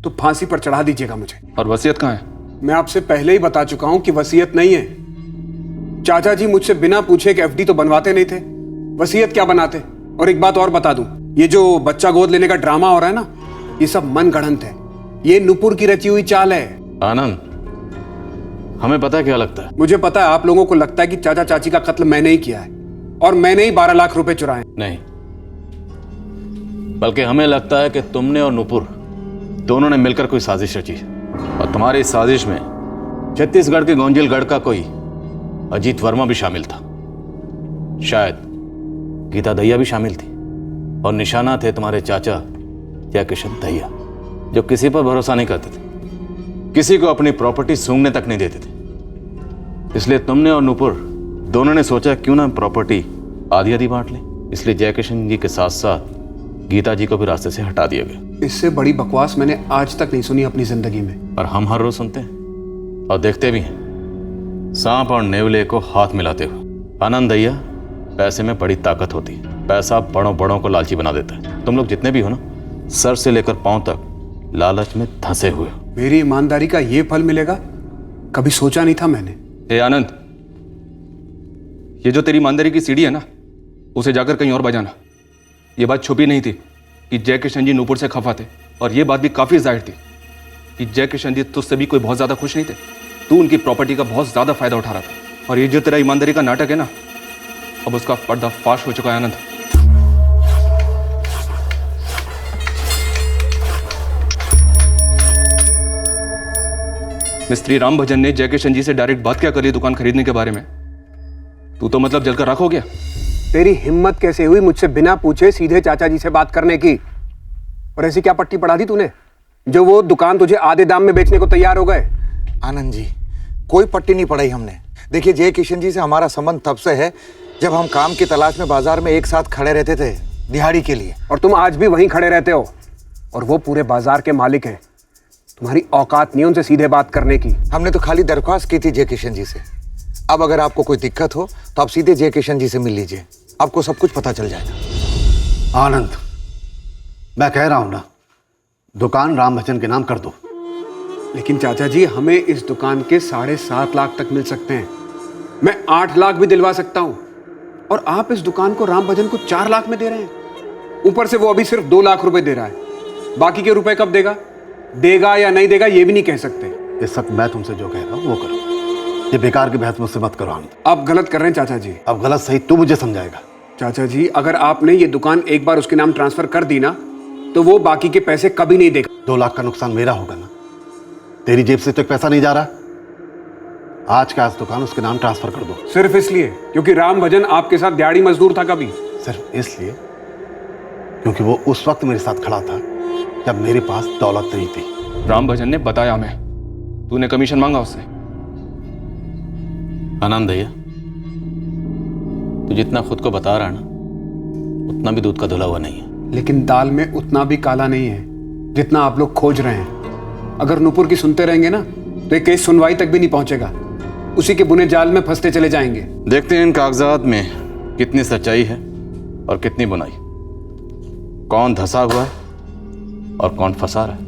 तो फांसी पर चढ़ा दीजिएगा मुझे। और वसीयत कहाँ है? मैं आपसे पहले ही बता चुका हूं कि वसीयत नहीं है। चाचा जी मुझसे बिना पूछे कि एफडी तो बनवाते नहीं थे, वसीयत क्या बनाते? और एक बात और बता दूं, ये जो बच्चा गोद लेने का ड्रामा हो रहा है ना, ये सब मन गढ़ंत है, ये नुपुर की रची हुई चाल है। आनंद, हमें पता है क्या लगता है। मुझे पता है आप लोगों को लगता है कि चाचा चाची का कत्ल मैंने ही किया है और मैंने ही 12 लाख रुपए चुराए। नहीं, बल्कि हमें लगता है कि तुमने और नुपुर दोनों ने मिलकर कोई साजिश रची और तुम्हारी इस साजिश में छत्तीसगढ़ के गोंजिलगढ़ का कोई अजीत वर्मा भी शामिल था, शायद गीता दहिया भी शामिल थी और निशाना थे तुम्हारे चाचा जयकिशन दहिया, जो किसी पर भरोसा नहीं करते थे, किसी को अपनी प्रॉपर्टी सूंघने तक नहीं देते थे। इसलिए तुमने और नुपुर दोनों ने सोचा क्यों ना प्रॉपर्टी आधी आधी बांट लें। इसलिए जयकिशन जी के साथ साथ गीता जी को भी रास्ते से हटा दिया गया। इससे बड़ी बकवास मैंने आज तक नहीं सुनी अपनी जिंदगी में। पर हम हर रोज सुनते हैं और देखते भी हैं, सांप और नेवले को हाथ मिलाते हुए। आनंद दहिया, पैसे में बड़ी ताकत होती है, पैसा बड़ों बड़ों को लालची बना देता है। तुम लोग जितने भी हो ना, सर से लेकर पांव तक लालच में धंसे हुए हो। मेरी ईमानदारी का ये फल मिलेगा, कभी सोचा नहीं था मैंने। ए आनंद, ये जो तेरी ईमानदारी की सीढ़ी है ना, उसे जाकर कहीं और बजाना। ये बात छुपी नहीं थी कि जयकिशन जी नुपुर से खफा थे, और ये बात भी काफी जाहिर थी कि जयकिशन जी तुझसे भी कोई बहुत ज्यादा खुश नहीं थे। तू उनकी प्रॉपर्टी का बहुत ज्यादा फायदा उठा रहा था, और ये जो तेरा ईमानदारी का नाटक है ना, अब उसका पर्दाफाश हो चुका है आनंद। मिस्त्री राम भजन ने जयकिशन जी से डायरेक्ट बात क्या करी दुकान खरीदने के बारे में? तू तो मतलब जलकर राख हो गया। तेरी हिम्मत कैसे हुई मुझसे बिना पूछे सीधे चाचा जी से बात करने की? और ऐसी क्या पट्टी पढ़ा दी तूने जो वो दुकान तुझे आधे दाम में बेचने को तैयार हो गए? आनंद जी, कोई पट्टी नहीं पढ़ाई हमने। देखिए, जयकिशन जी से हमारा संबंध तब से है जब हम काम की तलाश में बाजार में एक साथ खड़े रहते थे दिहाड़ी के लिए। और तुम आज भी वहीं खड़े रहते हो, और वो पूरे बाजार के मालिक हैं। तुम्हारी औकात नहीं उनसे सीधे बात करने की। हमने तो खाली दरख्वास्त की थी जयकिशन जी से। अब अगर आपको कोई दिक्कत हो तो आप सीधे जयकिशन जी से मिल लीजिए, आपको सब कुछ पता चल जाएगा। आनंद, मैं कह रहा हूं ना, दुकान राम भजन के नाम कर दो। लेकिन चाचा जी, हमें इस दुकान के 7.5 लाख तक मिल सकते हैं। मैं 8 लाख भी दिलवा सकता हूं, और आप इस दुकान को राम भजन को 4 लाख में दे रहे हैं। ऊपर से वो अभी सिर्फ 2 लाख रुपए दे रहा है। बाकी के रुपए कब देगा या नहीं देगा ये भी नहीं कह सकते। इस वक्त मैं तुमसे जो कह रहा हूं वो करो। ये बेकार की बहस मुझसे मत करो आनंद। आप गलत कर रहे हैं चाचा जी। अब गलत सही तू मुझे समझाएगा। चाचा जी, अगर आपने ये दुकान एक बार उसके नाम ट्रांसफर कर दी ना, तो वो बाकी के पैसे कभी नहीं देगा। 2 लाख का नुकसान मेरा होगा ना, तेरी जेब से तो एक पैसा नहीं जा रहा। आज का आज दुकान उसके नाम ट्रांसफर कर दो। सिर्फ इसलिए क्योंकि राम भजन आपके साथ दिहाड़ी मजदूर था कभी? सिर्फ इसलिए क्योंकि वो उस वक्त मेरे साथ खड़ा था जब मेरे पास दौलत नहीं थी। राम भजन ने बताया हमें, तूने कमीशन मांगा उससे। आनंद भैया, तू जितना खुद को बता रहा है ना, उतना भी दूध का धुला हुआ नहीं है। लेकिन दाल में उतना भी काला नहीं है जितना आप लोग खोज रहे हैं। अगर नुपुर की सुनते रहेंगे ना, तो ये केस सुनवाई तक भी नहीं पहुंचेगा। उसी के बुने जाल में फंसते चले जाएंगे। देखते हैं इन कागजात में कितनी सच्चाई है और कितनी बुनाई, कौन धंसा हुआ है और कौन फंसा रहा है।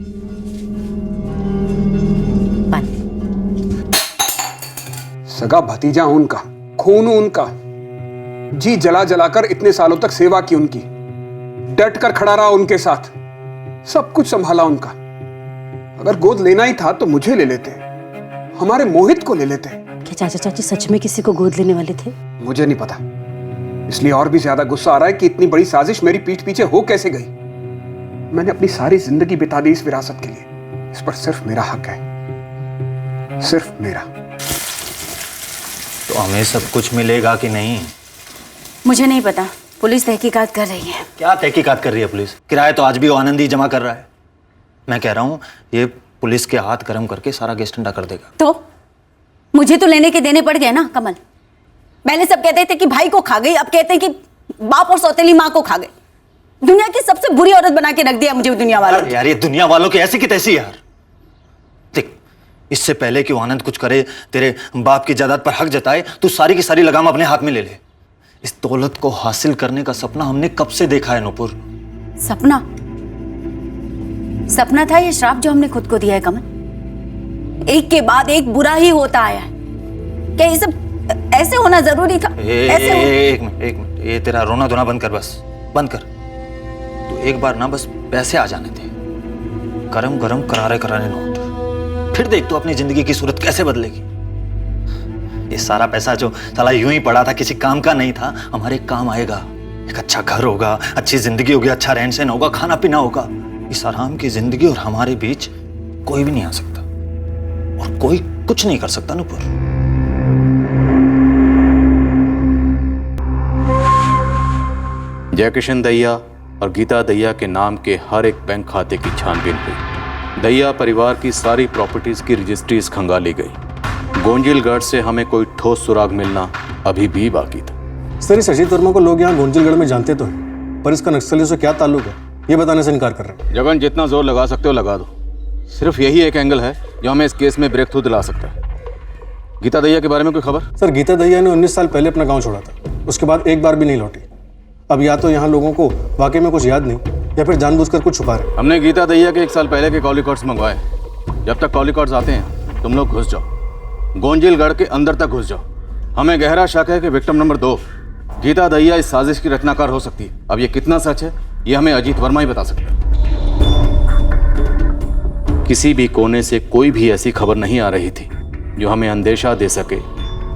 सगा भतीजा हूं उनका, खून हूं उनका, जी जला जलाकर इतने सालों तक सेवा की उनकी, डट कर खड़ा रहा उनके साथ, सब कुछ संभाला उनका। अगर गोद लेना ही था तो मुझे ले लेते, हमारे मोहित को ले लेते। क्या चाचा चाची सच में किसी को गोद लेने वाले थे? मुझे नहीं पता, इसलिए और भी ज्यादा गुस्सा आ रहा है कि इतनी बड़ी साजिश मेरी पीठ पीछे हो कैसे गई। मैंने अपनी सारी जिंदगी बिता दी इस विरासत के लिए। इस पर सिर्फ मेरा हक है, सिर्फ मेरा। तो हमें सब कुछ मिलेगा कि नहीं? मुझे नहीं पता, पुलिस तहकीकात कर रही है। क्या तहकीकात कर रही है पुलिस? किराया तो आज भी वो आनंद ही जमा कर रहा है। मैं कह रहा हूँ ये पुलिस के हाथ गर्म करके सारा केस ठंडा कर देगा। तो मुझे तो लेने के देने पड़ गए ना कमल। पहले सब कहते थे कि भाई को खा गई, अब कहते हैं कि बाप और सौतेली माँ को खा गई। दुनिया की सबसे बुरी औरत बना के रख दिया मुझे दुनिया वालों ने। यार ये दुनिया वालों की ऐसी की तैसी यार। देख, इससे पहले कि वो आनंद कुछ करे, तेरे बाप की जायदाद पर हक जताए, तू सारी की सारी लगाम अपने हाथ में ले ले। इस दौलत को हासिल करने का सपना हमने कब से देखा है नुपुर? सपना? सपना था ये श्राप जो हमने खुद को दिया है कमल। एक के बाद एक बुरा ही होता आया है। क्या ये सब ऐसे होना जरूरी था? एक मिनट, ये तेरा रोना धोना बंद कर, बस बंद कर। तू एक बार ना बस पैसे आ जाने दे, गरम गरम करारे करारे नोट, फिर देख तू अपनी जिंदगी की सूरत कैसे बदलेगी। ये सारा पैसा जो साला यूं ही पड़ा था, किसी काम का नहीं था, हमारे काम आएगा। एक अच्छा घर होगा, अच्छी जिंदगी होगी, अच्छा रहन सहन होगा, खाना पीना होगा। इस आराम की जिंदगी और हमारे बीच कोई भी नहीं आ सकता और कोई कुछ नहीं कर सकता नुपुर। जयकिशन दहिया और गीता दहिया के नाम के हर एक बैंक खाते की छानबीन हुई। दहिया परिवार की सारी प्रॉपर्टीज की रजिस्ट्रीज खंगाली गई। गोंजिलगढ़ से हमें कोई ठोस सुराग मिलना अभी भी बाकी था। सर, इस अजीत वर्मा को लोग यहाँ गोंजिलगढ़ में जानते तो हैं, पर इसका नक्सलियों से क्या ताल्लुक है ये बताने से इनकार कर रहे हैं। जगन, जितना जोर लगा सकते हो लगा दो। सिर्फ यही एक एंगल है जो हमें इस केस में ब्रेक थ्रू दिला सकता है। गीता दहिया के बारे में कोई खबर? सर, गीता दहिया ने 19 साल पहले अपना गाँव छोड़ा था, उसके बाद एक बार भी नहीं लौटी। अब या तो यहाँ लोगों को वाकई में कुछ याद नहीं या फिर जानबूझकर कुछ छुपा रहे। हमने गीता दहिया के 1 साल पहले के कॉल रिकॉर्ड्स मंगवाए। जब तक कॉल रिकॉर्ड्स आते हैं तुम लोग घुस जाओ, गोंजिलगढ़ के अंदर तक घुस जाओ। हमें गहरा शक है कि विक्टिम नंबर 2 गीता दहिया इस साजिश की रचनाकार हो सकती है। अब ये कितना सच है ये हमें अजीत वर्मा ही बता सकता है। किसी भी कोने से कोई भी ऐसी खबर नहीं आ रही थी जो हमें अंदेशा दे सके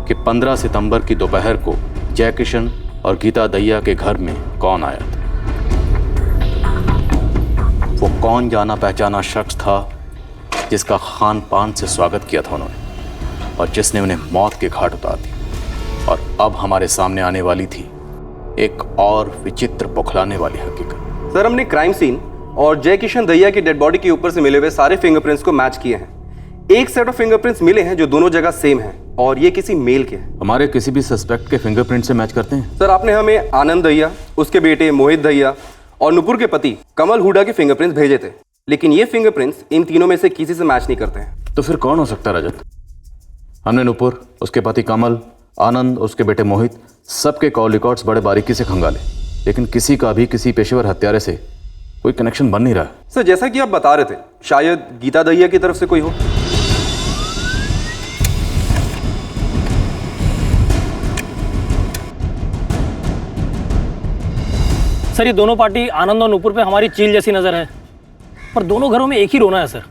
कि 15 सितंबर की दोपहर को जयकिशन और गीता दहिया के घर में कौन आया था। वो कौन जाना पहचाना शख्स था जिसका खान पान से स्वागत किया था उन्होंने और जिसने उन्हें मौत के घाट उतार दी। और अब हमारे सामने आने वाली थी एक और विचित्र बौखलाने वाली हकीकत। सर, हमने क्राइम सीन और जयकिशन दहिया की डेड बॉडी के ऊपर से मिले हुए सारे फिंगरप्रिंट्स को मैच किए हैं। एक सेट ऑफ फिंगरप्रिंट्स मिले हैं जो दोनों जगह सेम हैं और ये किसी मेल के हैं। हमारे किसी भी सस्पेक्ट के फिंगरप्रिंट से मैच करते हैं? सर, आपने हमें आनंद दहिया, उसके बेटे मोहित दहिया और नुपुर के पति कमल हुडा के फिंगरप्रिंट्स भेजे थे, लेकिन ये फिंगरप्रिंट्स इन तीनों में से किसी से मैच नहीं करते हैं। तो फिर कौन हो सकता है रजत? हमने नुपुर, उसके पति कमल, आनंद, उसके बेटे मोहित, सबके कॉल रिकॉर्ड्स बड़े बारीकी से खंगाले, लेकिन किसी का भी किसी पेशेवर हत्यारे से कोई कनेक्शन बन नहीं रहा। सर, जैसा कि आप बता रहे थे, शायद गीता दहिया की तरफ से कोई हो। सर, ये दोनों पार्टी आनंद और नुपुर पे हमारी चील जैसी नजर है, पर दोनों घरों में एक ही रोना है सर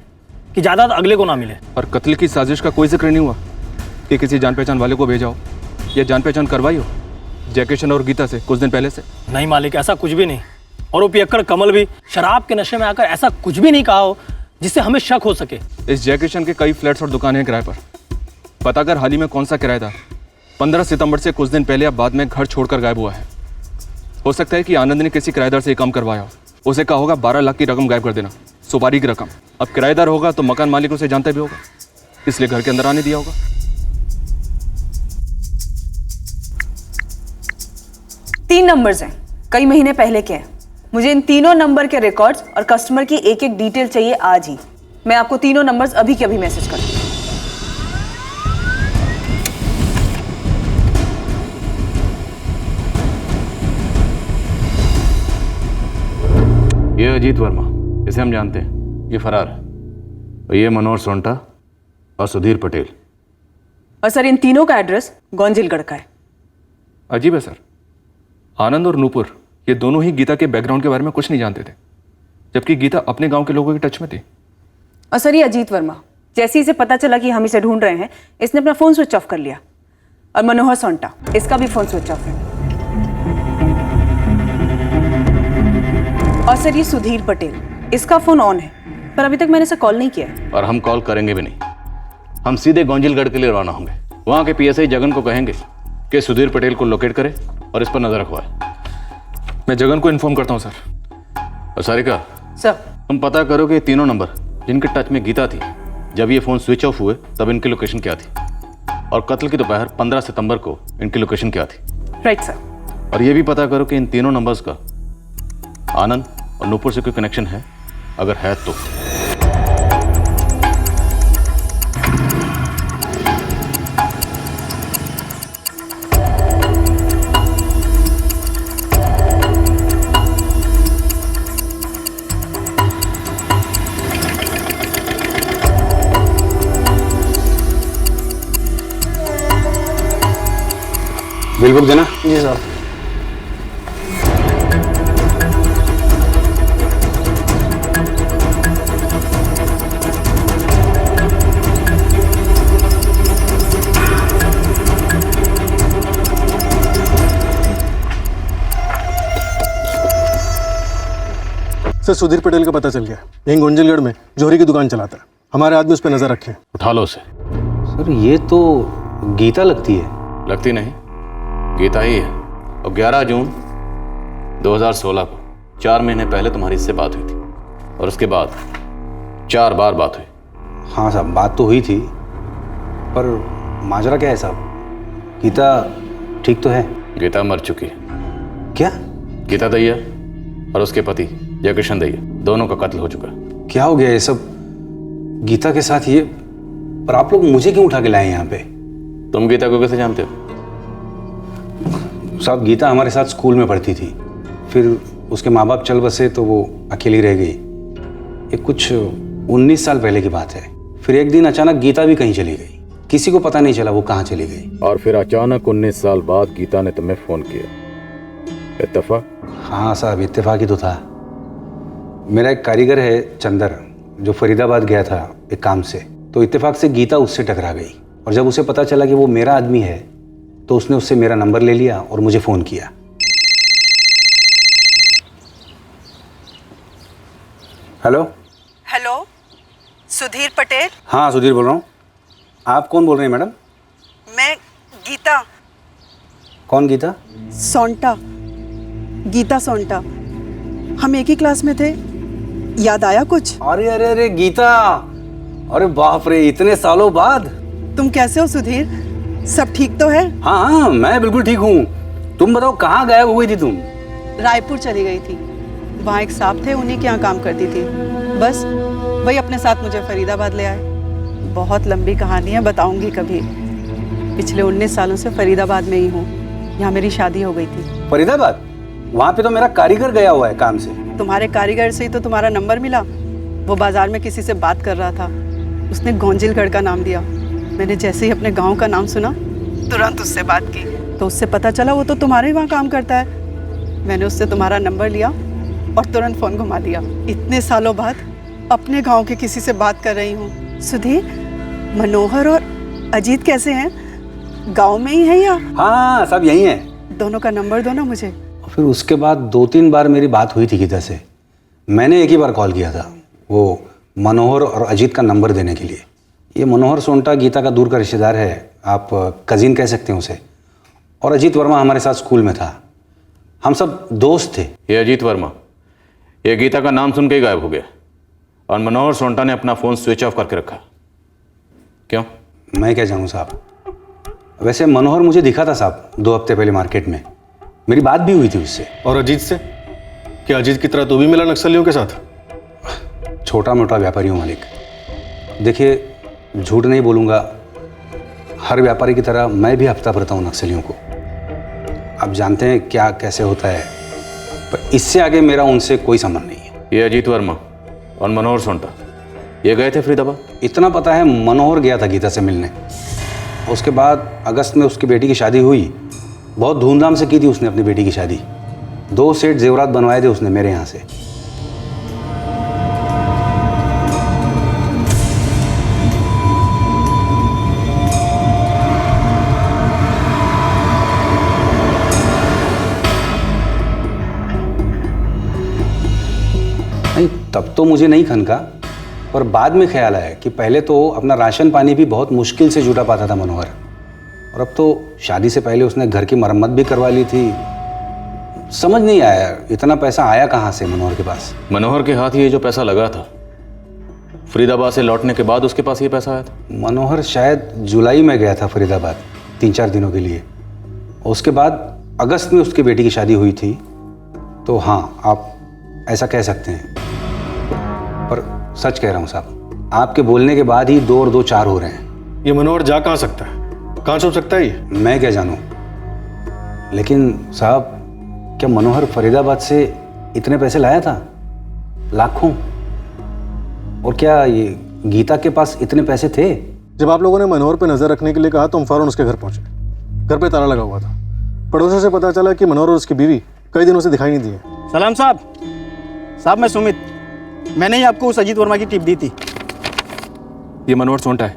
कि जायदाद अगले को ना मिले। और कत्ल की साजिश का कोई जिक्र नहीं हुआ कि किसी जान पहचान वाले को भेजा हो या जान पहचान करवाई हो जयकिशन और गीता से कुछ दिन पहले से? नहीं मालिक, ऐसा कुछ भी नहीं। और वो पियक्कड़ कमल भी शराब के नशे में आकर ऐसा कुछ भी नहीं कहा हो जिससे हमें शक हो सके। इस जयकिशन के कई फ्लैट्स और दुकानें हैं किराए पर। पता कर हाल ही में कौन सा किराया था। 15 सितंबर से कुछ दिन पहले या बाद में घर छोड़कर गायब हुआ है। हो सकता है कि आनंद ने किसी किराएदार से काम करवाया हो। उसे कहा होगा 12 लाख की रकम गायब कर देना, सुपारी की रकम। अब किराएदार होगा तो मकान मालिक उसे जानता भी होगा, इसलिए घर के अंदर आने दिया होगा। 3 नंबर्स हैं, कई महीने पहले के हैं। मुझे इन तीनों नंबर के रिकॉर्ड्स और कस्टमर की एक एक डिटेल चाहिए आज ही। मैं आपको तीनों नंबर्स अभी के अभी मैसेज कर दूँ। ये अजीत वर्मा, इसे हम जानते हैं, ये फरार है। और ये मनोहर सोंटा और सुधीर पटेल। और सर, इन तीनों का एड्रेस गोंजिलगढ़ का है। अजीब है सर, आनंद और नूपुर ये दोनों ही गीता के बैकग्राउंड के बारे में कुछ नहीं जानते थे, जबकि गीता अपने गांव के लोगों के टच में थी। और सर, ये अजीत वर्मा, जैसे ही इसे पता चला कि हम इसे ढूंढ रहे हैं, इसने अपना फोन स्विच ऑफ कर लिया। और मनोहर सोंटा, इसका भी फोन स्विच ऑफ है। और सर, ये सुधीर पटेल, इसका फोन ऑन है, पर अभी तक मैंने इसे कॉल नहीं किया है। और हम कॉल करेंगे भी नहीं। हम सीधे गोंजिलगढ़ के लिए रवाना होंगे। वहाँ के पीएसआई जगन को कहेंगे कि सुधीर पटेल को लोकेट करे और इस पर नजर रखवाए। मैं जगन को इन्फॉर्म करता हूँ सर। और सारिका सर, तुम पता करो कि तीनों नंबर जिनके टच में गीता थी, जब ये फ़ोन स्विच ऑफ हुए तब इनकी लोकेशन क्या थी, और कत्ल की दोपहर 15 सितंबर को इनकी लोकेशन क्या थी। Right sir. और ये भी पता करो कि इन तीनों नंबर्स का आनंद और नूपुर से कोई कनेक्शन है, अगर है तो। बिल बुक देना। जी सर। सर सुधीर पटेल का पता चल गया, यहीं गुंजलगढ़ में जोहरी की दुकान चलाता है। हमारे आदमी उस पर नजर रखें। उठा लो उसे। सर ये तो गीता लगती है। लगती नहीं, गीता ही है। और 11 जून 2016 को 4 महीने पहले तुम्हारी इससे बात हुई थी और उसके बाद 4 बार बात हुई। हाँ साहब, बात तो हुई थी, पर माजरा क्या है साहब? गीता ठीक तो है? गीता मर चुकी है। क्या? गीता दैया और उसके पति जयकिशन दैया दोनों का कत्ल हो चुका है। क्या हो गया ये सब गीता के साथ? ये पर आप लोग मुझे क्यों उठा के लाए यहाँ पे? तुम गीता को कैसे जानते हो? साहब गीता हमारे साथ स्कूल में पढ़ती थी, फिर उसके माँ बाप चल बसे तो वो अकेली रह गई। ये कुछ 19 साल पहले की बात है। फिर एक दिन अचानक गीता भी कहीं चली गई, किसी को पता नहीं चला वो कहाँ चली गई। और फिर अचानक 19 साल बाद गीता ने तुम्हें फोन किया। इत्तेफाक? हाँ साहब, इत्तेफाक ही तो था। मेरा एक कारीगर है चंदर, जो फरीदाबाद गया था एक काम से, तो इत्तेफाक से गीता उससे टकरा गई। और जब उसे पता चला कि वो मेरा आदमी है तो उसने उससे मेरा नंबर ले लिया और मुझे फ़ोन किया। Hello hello, Sudhir Patel? हाँ सुधीर बोल रहा हूँ। आप कौन बोल रहे हैं मैडम? मैं गीता। कौन गीता? सोंटा, गीता सोंटा। हम एक ही क्लास में थे, याद आया कुछ? अरे अरे अरे गीता, अरे बाप रे, इतने सालों बाद। तुम कैसे हो सुधीर? सब ठीक तो है? हाँ हाँ, मैं बिल्कुल ठीक हूँ। तुम बताओ कहाँ गायब हो गई थी तुम? रायपुर चली गई थी, वहाँ एक साहब थे, उन्हीं के यहाँ काम करती थी। बस वही अपने साथ मुझे फरीदाबाद ले आए। बहुत लंबी कहानी है, बताऊंगी कभी। पिछले 19 सालों से फरीदाबाद में ही हूँ, यहाँ मेरी शादी हो गई थी। फरीदाबाद? वहाँ पे तो मेरा कारीगर गया हुआ है काम से। तुम्हारे कारीगर से ही तो तुम्हारा नंबर मिला। वो बाजार में किसी से बात कर रहा था, उसने गोंजिलगढ़ का नाम दिया। मैंने जैसे ही अपने गांव का नाम सुना, तुरंत उससे बात की, तो उससे पता चला वो तो तुम्हारे वहाँ काम करता है। मैंने उससे तुम्हारा नंबर लिया और तुरंत फ़ोन घुमा दिया। इतने सालों बाद अपने गांव के किसी से बात कर रही हूँ। सुधीर, मनोहर और अजीत कैसे हैं? गांव में ही है या? हाँ सब यही है। दोनों का नंबर दो ना मुझे। फिर उसके बाद 2-3 बार मेरी बात हुई थी गीता से। मैंने एक ही बार कॉल किया था, वो मनोहर और अजीत का नंबर देने के लिए। ये मनोहर सोंटा गीता का दूर का रिश्तेदार है, आप कज़िन कह सकते हैं उसे। और अजीत वर्मा हमारे साथ स्कूल में था, हम सब दोस्त थे। ये अजीत वर्मा, ये गीता का नाम सुन के ही गायब हो गया और मनोहर सोंटा ने अपना फ़ोन स्विच ऑफ करके रखा। क्यों? मैं क्या जानूँ साहब। वैसे मनोहर मुझे दिखा था साहब 2 हफ्ते पहले मार्केट में, मेरी बात भी हुई थी उससे। और अजीत से? क्या अजीत की तरह तू भी मिला नक्सलियों के साथ? छोटा मोटा व्यापारी हूँ मालिक। देखिए झूठ नहीं बोलूँगा, हर व्यापारी की तरह मैं भी हफ्ता भरता हूँ नक्सलियों को। आप जानते हैं क्या कैसे होता है, पर इससे आगे मेरा उनसे कोई संबंध नहीं है। ये अजीत वर्मा और मनोहर सोंटा ये गए थे फरीदाबाद? इतना पता है, मनोहर गया था गीता से मिलने। उसके बाद अगस्त में उसकी बेटी की शादी हुई, बहुत धूमधाम से की थी उसने अपनी बेटी की शादी। 2 सेट जेवरात बनवाए थे उसने मेरे यहाँ से। नहीं तब तो मुझे नहीं खनका, पर बाद में ख्याल आया कि पहले तो अपना राशन पानी भी बहुत मुश्किल से जुटा पाता था मनोहर, और अब तो शादी से पहले उसने घर की मरम्मत भी करवा ली थी। समझ नहीं आया इतना पैसा आया कहाँ से मनोहर के पास। मनोहर के हाथ ये जो पैसा लगा था, फरीदाबाद से लौटने के बाद उसके पास ये पैसा आया था? मनोहर शायद जुलाई में गया था फरीदाबाद 3-4 दिनों के लिए। उसके बाद अगस्त में उसकी बेटी की शादी हुई थी। तो हाँ, आप ऐसा कह सकते हैं, पर सच कह रहा हूँ साहब, आपके बोलने के बाद ही 2 और 2 4 हो रहे हैं। ये मनोहर जा कहाँ सकता है? कहाँ छुप सकता है ये? मैं क्या जानूँ, लेकिन साहब क्या मनोहर फरीदाबाद से इतने पैसे लाया था? लाखों। और क्या ये गीता के पास इतने पैसे थे? जब आप लोगों ने मनोहर पे नजर रखने के लिए कहा तो हम फौरन उसके घर पहुंचे। घर पे ताला लगा हुआ था। पड़ोसियों से पता चला कि मनोहर और उसकी बीवी कई दिनों से दिखाई नहीं दिए। सलाम साहब। साहब मैं सुमित, मैंने ही आपको उस अजीत वर्मा की टिप दी थी। ये मनोहर सोंटा है,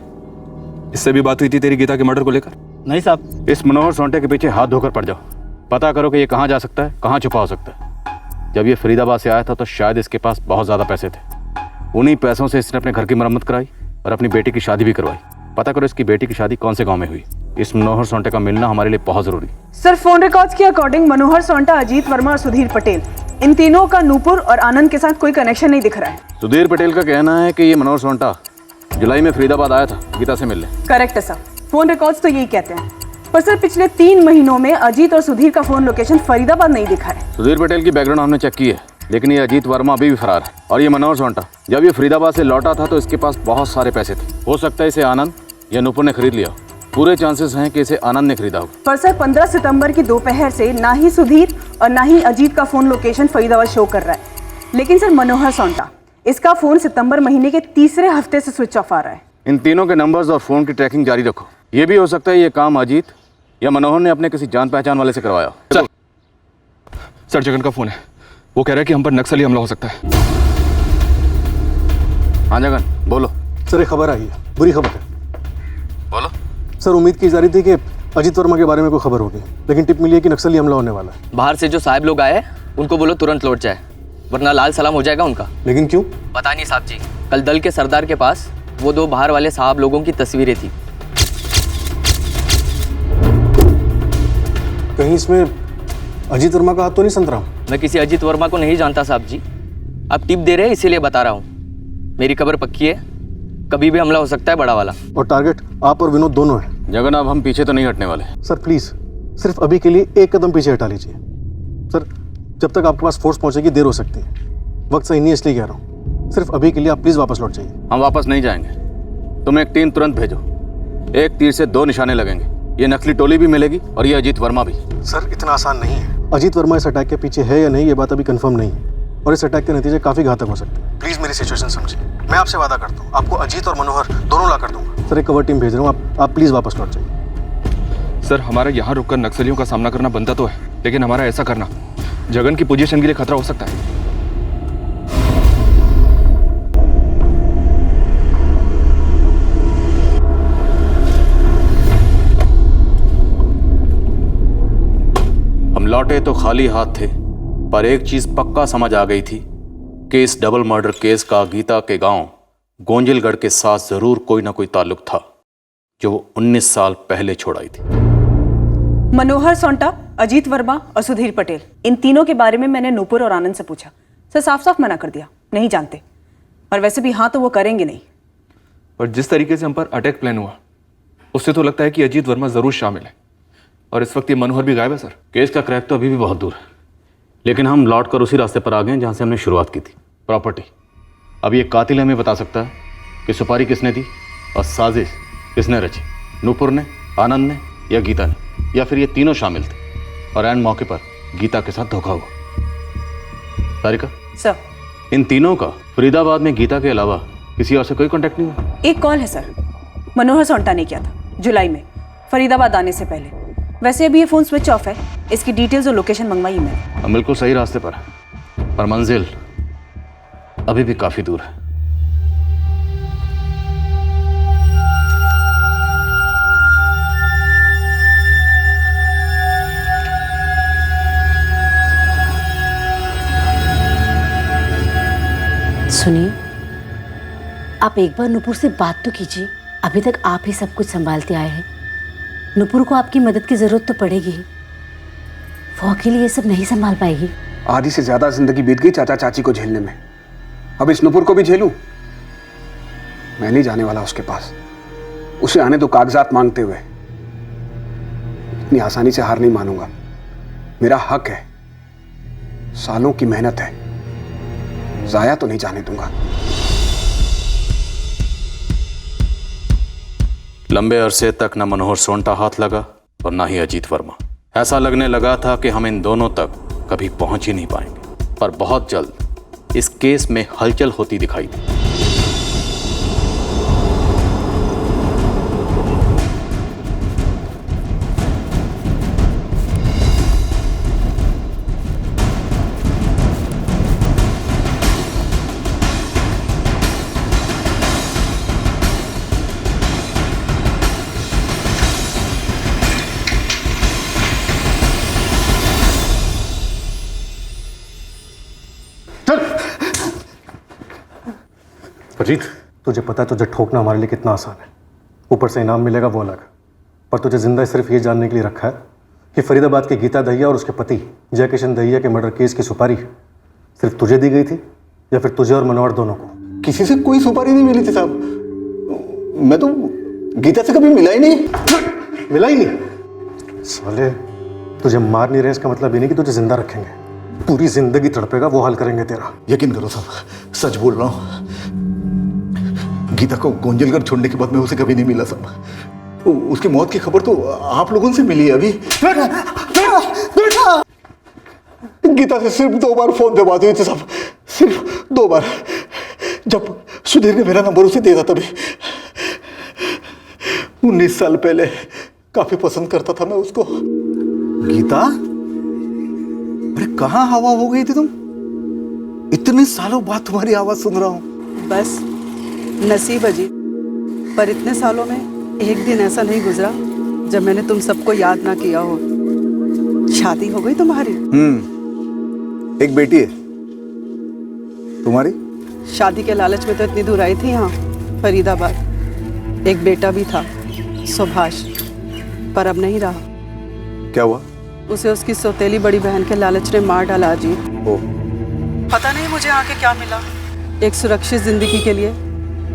इससे भी बात हुई थी तेरी गीता के मर्डर को लेकर? नहीं साहब। इस मनोहर सोंटे के पीछे हाथ धोकर पड़ जाओ, पता करो कि ये कहाँ जा सकता है, कहाँ छुपा हो सकता है। जब ये फरीदाबाद से आया था तो शायद इसके पास बहुत ज़्यादा पैसे थे। उन्हीं पैसों से इसने अपने घर की मरम्मत कराई और अपनी बेटी की शादी भी करवाई। पता करो इसकी बेटी की शादी कौन से गांव में हुई। इस मनोहर सोंटे का मिलना हमारे लिए बहुत ज़रूरी। सर, फोन रिकॉर्ड्स के अकॉर्डिंग मनोहर सोंटा, अजीत वर्मा और सुधीर पटेल, इन तीनों का नूपुर और आनंद के साथ कोई कनेक्शन नहीं दिख रहा है। सुधीर पटेल का कहना है कि ये मनोहर सोंटा जुलाई में फरीदाबाद आया था गीता से मिलने। करेक्ट है सर, फोन रिकॉर्ड्स तो यही कहते हैं। पर सर, पिछले 3 महीनों में अजीत और सुधीर का फोन लोकेशन फरीदाबाद नहीं दिखा है। सुधीर पटेल की बैकग्राउंड हमने चेक की है, लेकिन ये अजीत वर्मा अभी भी फरार है। और ये मनोहर सोंटा जब ये फरीदाबाद से लौटा था तो इसके पास बहुत सारे पैसे थे। हो सकता है इसे आनंद या नुपुर ने खरीद लिया। पूरे चांसेस हैं कि इसे आनंद ने खरीदा होगा। पर सर, 15 सितंबर की दोपहर से ना ही सुधीर और ना ही अजीत का फोन लोकेशन फरीदाबाद शो कर रहा है। लेकिन सर, मनोहर सोंटा, इसका फोन सितंबर महीने के तीसरे हफ्ते से स्विच ऑफ आ रहा है। इन तीनों के नंबर्स और फोन की ट्रैकिंग जारी रखो। ये भी हो सकता है ये काम अजीत या मनोहर ने अपने किसी जान पहचान वाले से करवाया। सर, जगन का फोन है। वो कह रहा है कि हम पर नक्सली हमला हो सकता है। हाँ जगन, बोलो। सर, एक खबर आई है, बुरी खबर है। बोलो। सर, उम्मीद की जा रही थी कि अजीत वर्मा के बारे में कोई खबर होगी, लेकिन टिप मिली है कि नक्सली हमला होने वाला है। बाहर से जो साहब लोग आए उनको बोलो तुरंत लौट जाए, वरना लाल सलाम हो जाएगा उनका। लेकिन क्यों? पता नहीं साहब जी, कल दल के सरदार के पास वो 2 बाहर वाले साहब लोगों की तस्वीरें थी। कहीं इसमें अजीत वर्मा का हाथ तो नहीं संतराम? मैं किसी अजीत वर्मा को नहीं जानता साहब जी, आप टिप दे रहे हैं इसीलिए बता रहा हूँ। मेरी खबर पक्की है, कभी भी हमला हो सकता है बड़ा वाला। और टारगेट आप और विनोद दोनों हैं। जगन, अब हम पीछे तो नहीं हटने वाले। सर प्लीज, सिर्फ अभी के लिए एक कदम पीछे हटा लीजिए। सर, जब तक आपके पास फोर्स पहुंचेगी देर हो सकती है। वक्त सही नहीं इसलिए कह रहा हूँ। सिर्फ अभी के लिए आप प्लीज वापस लौट जाइए। हम वापस नहीं जाएंगे। तुम एक टीम तुरंत भेजो। एक तीर से 2 निशाने लगेंगे। ये नकली टोली भी मिलेगी और ये अजीत वर्मा भी। सर, इतना आसान नहीं है। अजीत वर्मा इस अटैक के पीछे है या नहीं, ये बात अभी कंफर्म नहीं है, और इस अटैक के नतीजे काफी घातक हो सकते हैं। प्लीज मेरी सिचुएशन समझिए। मैं आपसे वादा करता हूँ, आपको अजीत और मनोहर दोनों ला कर दूंगा। सर, एक कवर टीम भेज रहा हूँ, आप प्लीज वापस लौट जाइए। सर, हमारा यहाँ रुककर नक्सलियों का सामना करना बनता तो है, लेकिन हमारा ऐसा करना जगन की पोजीशन के लिए खतरा हो सकता है। हम लौटे तो खाली हाथ थे, पर एक चीज पक्का समझ आ गई थी कि इस डबल मर्डर केस का गीता के गांव गोंजिलगढ़ के साथ जरूर कोई ना कोई ताल्लुक था, जो वो 19 साल पहले छोड़ आई थी। मनोहर सोंटा, अजीत वर्मा और सुधीर पटेल, इन तीनों के बारे में मैंने नूपुर और आनंद से पूछा। सर, साफ साफ मना कर दिया, नहीं जानते। और वैसे भी हाँ तो वो करेंगे नहीं। और जिस तरीके से हम पर अटैक प्लान हुआ, उससे तो लगता है कि अजीत वर्मा जरूर शामिल है। और इस वक्त ये मनोहर भी गायब है। सर, केस का क्रैक तो अभी भी बहुत दूर है, लेकिन हम लौट कर उसी रास्ते पर आ गए जहां से हमने शुरुआत की थी, प्रॉपर्टी। अब ये कातिल हमें बता सकता है कि सुपारी किसने दी और साजिश किसने रची, नूपुर ने, आनंद ने या गीता ने, या फिर ये तीनों शामिल थे और एंड मौके पर गीता के साथ धोखा हुआ। सारिका सर, इन तीनों का फरीदाबाद में गीता के अलावा किसी और से कोई कांटेक्ट नहीं हुआ? एक कॉल है सर, मनोहर सोंटा ने किया था जुलाई में, फरीदाबाद आने से पहले। वैसे अभी ये फोन स्विच ऑफ है, इसकी डिटेल्स और लोकेशन मंगवाई मैंने। हम बिल्कुल सही रास्ते पर हैं, पर मंजिल अभी भी काफी दूर है। सुनिए, आप एक बार नुपुर से बात तो कीजिए। अभी तक आप ही सब कुछ संभालते आए हैं। नुपुर को आपकी मदद की जरूरत तो पड़ेगी ही, वो अकेली ये सब नहीं संभाल पाएगी। आधी से ज्यादा जिंदगी बीत गई चाचा चाची को झेलने में, अब इस नुपुर को भी झेलूं? मैं नहीं जाने वाला उसके पास। उसे आने दो कागजात मांगते हुए। इतनी आसानी से हार नहीं मानूंगा। मेरा हक है, सालों की मेहनत है, जाया तो नहीं जाने दूंगा। लंबे अरसे तक न मनोहर सोंटा हाथ लगा और न ही अजीत वर्मा। ऐसा लगने लगा था कि हम इन दोनों तक कभी पहुंच ही नहीं पाएंगे, पर बहुत जल्द इस केस में हलचल होती दिखाई दी। अजीत, तुझे पता है तुझे ठोकना हमारे लिए कितना आसान है। ऊपर से इनाम मिलेगा वो अलग, पर तुझे जिंदा सिर्फ ये जानने के लिए रखा है कि फरीदाबाद की गीता दहिया और उसके पति जय किशन दहिया के मर्डर केस की सुपारी सिर्फ तुझे दी गई थी या फिर तुझे और मनोहर दोनों को? किसी से कोई सुपारी नहीं मिली थी साहब। मैं तो गीता से कभी मिला ही नहीं। मिला ही नहीं? साले, तुझे मार नहीं रहे इसका मतलब ये नहीं कि तुझे जिंदा रखेंगे। पूरी जिंदगी तड़पेगा वो हाल करेंगे तेरा। यकीन करो साहब, सच बोल रहा हूँ। गीता को गोंजलगढ़ छोड़ने के बाद मैं उसे कभी नहीं मिला साहब। उसकी मौत की खबर तो आप लोगों से मिली है अभी। गीता से सिर्फ 2 बार फोन पे बात हुई थी साहब, सिर्फ 2 बार। जब सुधीर ने मेरा नंबर उसे दिया था तभी। 19 साल पहले काफी पसंद करता था मैं उसको। गीता, अरे कहाँ हवा हो गई थी तुम? इतने सालों बाद तुम्हारी आवाज सुन रहा हूँ। बस नसीब अजीब, पर इतने सालों में एक दिन ऐसा नहीं गुजरा जब मैंने तुम सबको याद ना किया हो। शादी हो गई तुम्हारी? एक बेटी है तुम्हारी? शादी के लालच में तो इतनी दूर आई थी यहाँ फरीदाबाद। एक बेटा भी था, सुभाष, पर अब नहीं रहा। क्या हुआ? उसे उसकी सौतेली बड़ी बहन के लालच ने मार डाला अजीत। पता नहीं मुझे आके क्या मिला। एक सुरक्षित जिंदगी के लिए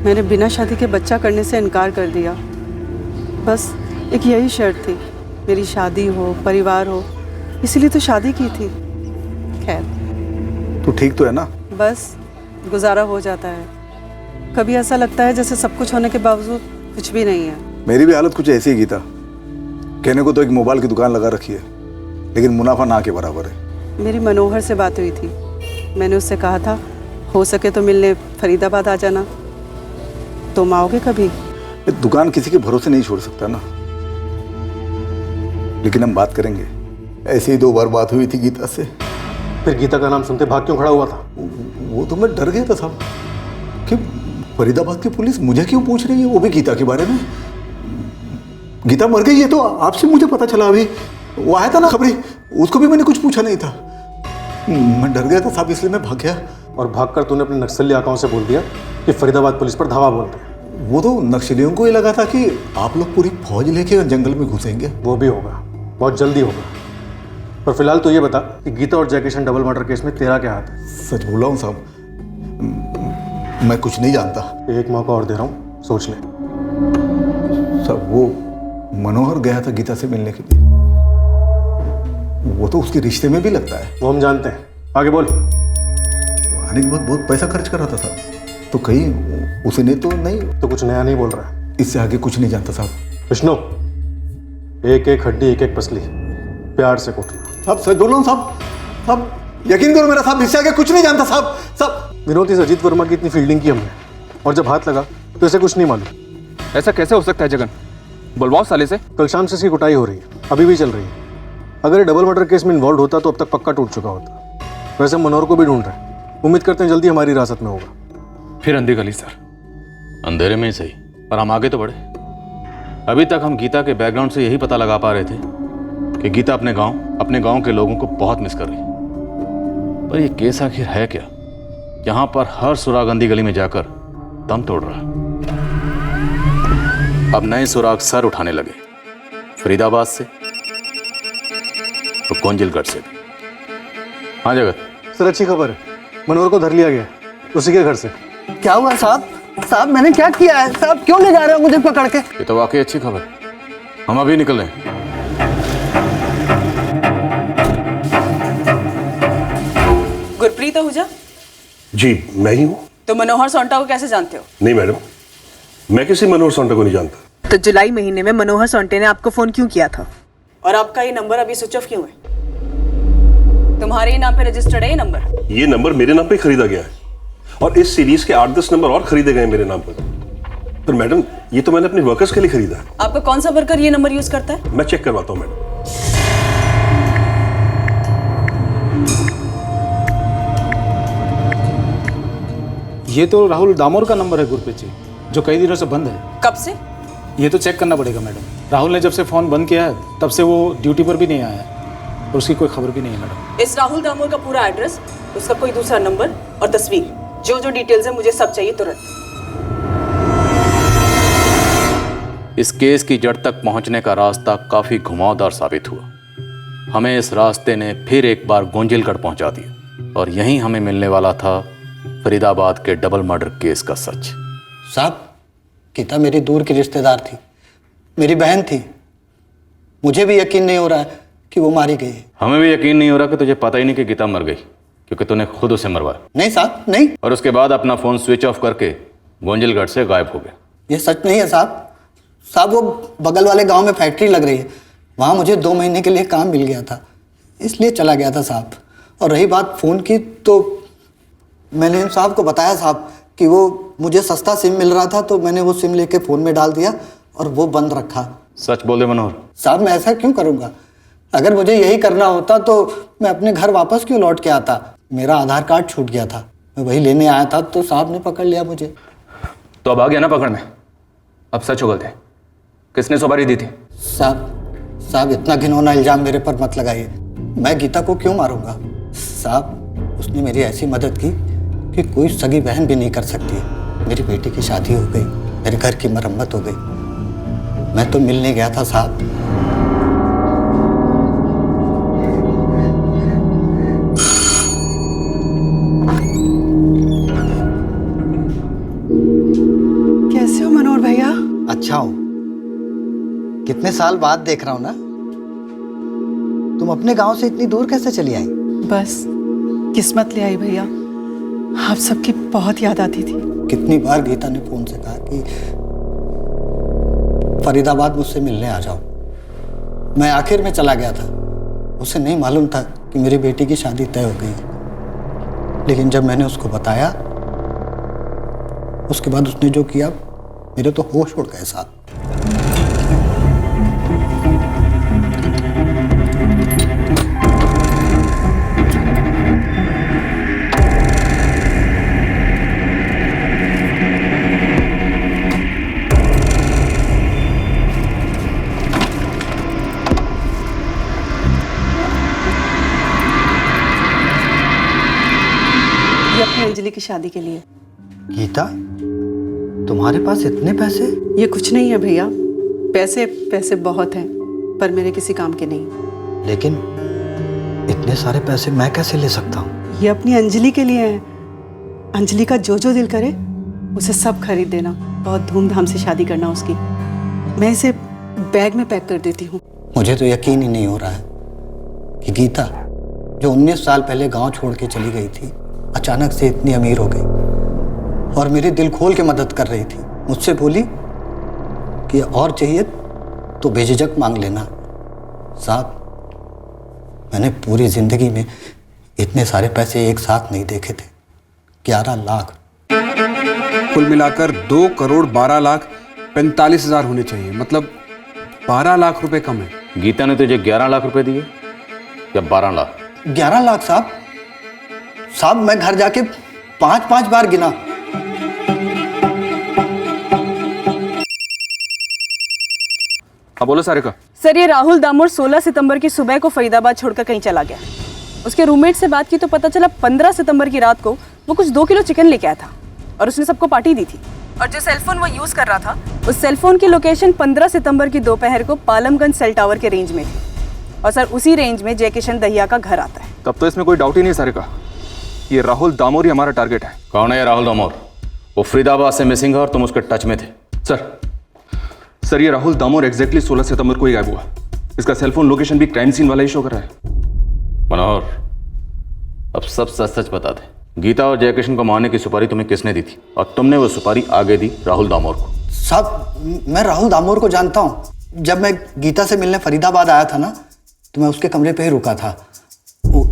मैंने बिना शादी के बच्चा करने से इनकार कर दिया। बस एक यही शर्त थी, मेरी शादी हो, परिवार हो, इसलिए तो शादी की थी। खैर, तू ठीक तो है ना? बस गुजारा हो जाता है। कभी ऐसा लगता है जैसे सब कुछ होने के बावजूद कुछ भी नहीं है। मेरी भी हालत कुछ ऐसी है गीता। कहने को तो एक मोबाइल की दुकान लगा रखी है, लेकिन मुनाफा ना के बराबर है। मेरी मनोहर से बात हुई थी। मैंने उससे कहा था हो सके तो मिलने फरीदाबाद आ जाना। तुम आओगे कभी? दुकान किसी के भरोसे नहीं छोड़ सकता ना, लेकिन हम बात करेंगे। ऐसे ही 2 बार बात हुई थी गीता से। फिर गीता का नाम सुनते भाग क्यों खड़ा हुआ था? वो तो मैं डर गया था साहब कि फरीदाबाद की पुलिस मुझे क्यों पूछ रही है, वो भी गीता के बारे में। गीता मर गई है तो आपसे मुझे पता चला। अभी वो आया था ना खबरी, उसको भी मैंने कुछ पूछा नहीं था। मैं डर गया था साहब, इसलिए मैं भाग गया। और भागकर तूने अपने नक्सली आकाओं से बोल दिया कि फरीदाबाद पुलिस पर धावा बोल रहे हैं। वो तो नक्सलियों को ही लगा था कि आप लोग पूरी फौज लेके जंगल में घुसेंगे। वो भी होगा, बहुत जल्दी होगा। पर फिलहाल तो ये बता कि गीता और जय किशन डबल मर्डर केस में तेरा क्या हाथ है? सच बोला हूँ साहब, मैं कुछ नहीं जानता। एक मौका और दे रहा हूँ, सोच ले। साहब, वो मनोहर गया था गीता से मिलने के लिए। वो तो उसके रिश्ते में भी लगता है। वो हम जानते हैं, आगे बोल। आने के बाद बहुत पैसा खर्च कर रहा था साहब, तो कहीं उसने तो नहीं। तो कुछ नया नहीं बोल रहा है? इससे आगे कुछ नहीं जानता साहब। विष्णु, एक एक हड्डी, एक एक पसली प्यार से कूटना। साहब सच बोल रहा हूँ साहब, साहब यकीन करो मेरा साहब, इससे आगे कुछ नहीं जानता साहब। साहब विनोद, इस अजीत वर्मा की इतनी फील्डिंग की हमने, और जब हाथ लगा तो इसे कुछ नहीं मालूम। ऐसा कैसे हो सकता है जगन? बुलवाओ साले से। कल शाम से इसकी कुटाई हो रही है, अभी भी चल रही है। अगर ये डबल मर्डर केस में इन्वॉल्व होता तो अब तक पक्का टूट चुका होता। वैसे मनोहर को भी ढूंढ रहे हैं, उम्मीद करते हैं जल्दी हमारी हिरासत में होगा। फिर अंधी गली सर। अंधेरे में ही सही, पर हम आगे तो बढ़े। अभी तक हम गीता के बैकग्राउंड से यही पता लगा पा रहे थे कि गीता अपने गांव के लोगों को बहुत मिस कर रही है। पर यह केस आखिर है क्या? यहां पर हर सुराग अंधी गली में जाकर दम तोड़ रहा है। अब नए सुराग सर उठाने लगे, फरीदाबाद से तो गोंजलगढ़ से भी। हाँ जगत सर, अच्छी खबर है, मनोहर को धर लिया गया उसी के घर से। क्या हुआ साहब? साहब मैंने क्या किया है? साहब क्यों ले जा रहे हो मुझे पकड़ के? ये तो वाकई अच्छी खबर। हम अभी निकल रहे हैं। गुरप्रीत आहूजा? जी मैं ही हूँ। तो मनोहर सोंटा को कैसे जानते हो? नहीं मैडम, मैं किसी मनोहर सोंटा को नहीं जानता। तो जुलाई महीने में मनोहर सोंटे ने आपको फोन क्यों किया था? और आपका ये नंबर अभी स्विच ऑफ क्यों है? तुम्हारे ही नाम पे रजिस्टर्ड है ये नंबर? ये नंबर मेरे नाम पे खरीदा गया है, और इस सीरीज के 8-10 नंबर और खरीदे गए मेरे नाम पर। पर मैडम, ये तो मैंने अपने वर्कर्स के लिए खरीदा है। आपका कौन सा वर्कर ये नंबर यूज करता है? मैं चेक करवाता हूँ मैडम। ये तो राहुल दामोर का नंबर है गुरप्रीत जी, जो कई दिनों से बंद है। कब से? ये तो चेक करना पड़ेगा मैडम। राहुल ने जब से फ़ोन बंद किया है तब से वो ड्यूटी पर भी नहीं आया है, और उसकी कोई खबर भी नहीं है मैडम। इस राहुल दामोर का पूरा एड्रेस, उसका कोई दूसरा नंबर और तस्वीर, जो जो डिटेल्स है मुझे सब चाहिए तुरंत। इस केस की जड़ तक पहुंचने का रास्ता काफ़ी घुमावदार साबित हुआ। हमें इस रास्ते ने फिर एक बार गोंजिलगढ़ पहुंचा दिया और यहीं हमें मिलने वाला था फरीदाबाद के डबल मर्डर केस का सच। साहब, गीता मेरी दूर की रिश्तेदार थी, मेरी बहन थी। मुझे भी यकीन नहीं हो रहा है कि वो मारी गई है। हमें भी यकीन नहीं हो रहा कि तुझे पता ही नहीं कि गीता मर गई, क्योंकि तूने खुद उसे मरवाया। नहीं साहब, नहीं। और उसके बाद अपना फ़ोन स्विच ऑफ करके गोंजिलगढ़ से गायब हो गया। ये सच नहीं है साहब। साहब, वो बगल वाले गांव में फैक्ट्री लग रही है, वहाँ मुझे 2 महीने के लिए काम मिल गया था, इसलिए चला गया था साहब। और रही बात फ़ोन की, तो मैंने साहब को बताया साहब कि वो मुझे सस्ता सिम मिल रहा था, तो मैंने वो सिम लेके फ़ोन में डाल दिया और वो बंद रखा। सच बोल दे मनोहर। साहब, मैं ऐसा क्यों करूँगा? अगर मुझे यही करना होता तो मैं अपने घर वापस क्यों लौट के आता? मेरा आधार कार्ड छूट गया था, मैं वही लेने आया था, तो साहब ने पकड़ लिया मुझे। तो अब आ गया ना पकड़ में? अब सच उगलते, किसने सुपारी दी थी? साहब इतना घिनौना इल्जाम मेरे पर मत लगाइए। मैं गीता को क्यों मारूंगा? साहब, उसने मेरी ऐसी मदद की कि कोई सगी बहन भी नहीं कर सकती है। मेरी बेटी की शादी हो गई, मेरे घर की मरम्मत हो गई। मैं तो मिलने गया था साहब। कैसे हो मनोहर भैया? अच्छा हूँ। कितने साल बाद देख रहा हूँ ना। तुम अपने गांव से इतनी दूर कैसे चली आई? बस किस्मत ले आई भैया, आप सबकी बहुत याद आती थी। कितनी बार गीता ने फोन से कहा कि फरीदाबाद मुझसे मिलने आ जाओ। मैं आखिर में चला गया था। उसे नहीं मालूम था कि मेरी बेटी की शादी तय हो गई। लेकिन जब मैंने उसको बताया, उसके बाद उसने जो किया, मेरे तो होश उड़ गए साहब। ये अपनी अंजलि की शादी के लिए। गीता, तुम्हारे पास इतने पैसे? ये कुछ नहीं है भैया, पैसे पैसे बहुत हैं, पर मेरे किसी काम के नहीं। लेकिन इतने सारे पैसे मैं कैसे ले सकता हूँ? ये अपनी अंजलि के लिए हैं। अंजलि का जो जो दिल करे उसे सब खरीद देना, बहुत धूमधाम से शादी करना उसकी। मैं इसे बैग में पैक कर देती हूँ। मुझे तो यकीन ही नहीं हो रहा है कि गीता, जो 19 साल पहले गांव छोड़ के चली गई थी, अचानक से इतनी अमीर हो गई और मेरी दिल खोल के मदद कर रही थी। मुझसे बोली कि और चाहिए तो बेझिझक मांग लेना। साहब, मैंने पूरी जिंदगी में इतने सारे पैसे एक साथ नहीं देखे थे। 11 लाख। कुल मिलाकर 2,12,45,000 होने चाहिए। मतलब 12 लाख रुपए कम है। गीता ने तुझे 11 लाख रुपए दिए या 12 लाख? 11 लाख साहब। साहब, मैं घर जाके 5-5 बार गिना। हाँ बोलो सारिका। सर, ये राहुल दामोर 16 सितंबर की सुबह को फरीदाबाद छोड़कर कहीं चला गया। उसके रूममेट से बात की तो पता चला 15 सितंबर की रात को वो कुछ 2 किलो चिकन लेके आया था और उसने सबको पार्टी दी थी। और जो सेलफोन वो यूज कर रहा था, उस सेलफोन की लोकेशन 15 सितंबर की दोपहर को पालमगंज सेल टावर के रेंज में थी। और सर, उसी रेंज में जयकिशन दहिया का घर आता है। तब तो इसमें कोई डाउट ही नहीं सारिका, ये राहुल दामोर ही हमारा टारगेट है। कौन है ये राहुल दामोर? वो फरीदाबाद से मिसिंग है और तुम उसके टच में थे। सर, ये राहुल दामोर एग्जैक्टली 16 सितंबर को ही गायब हुआ। इसका सेलफोन लोकेशन भी क्राइम सीन वाला ही शो कर रहा है। मनोहर, अब सब सच सच बता दे। गीता और जयकिशन को मारने की सुपारी तुम्हें किसने दी थी और तुमने वो सुपारी आगे दी राहुल दामोर को? साहब, मैं राहुल दामोर को जानता हूँ। जब मैं गीता से मिलने फरीदाबाद आया था ना, तो मैं उसके कमरे पे ही रुका था। वो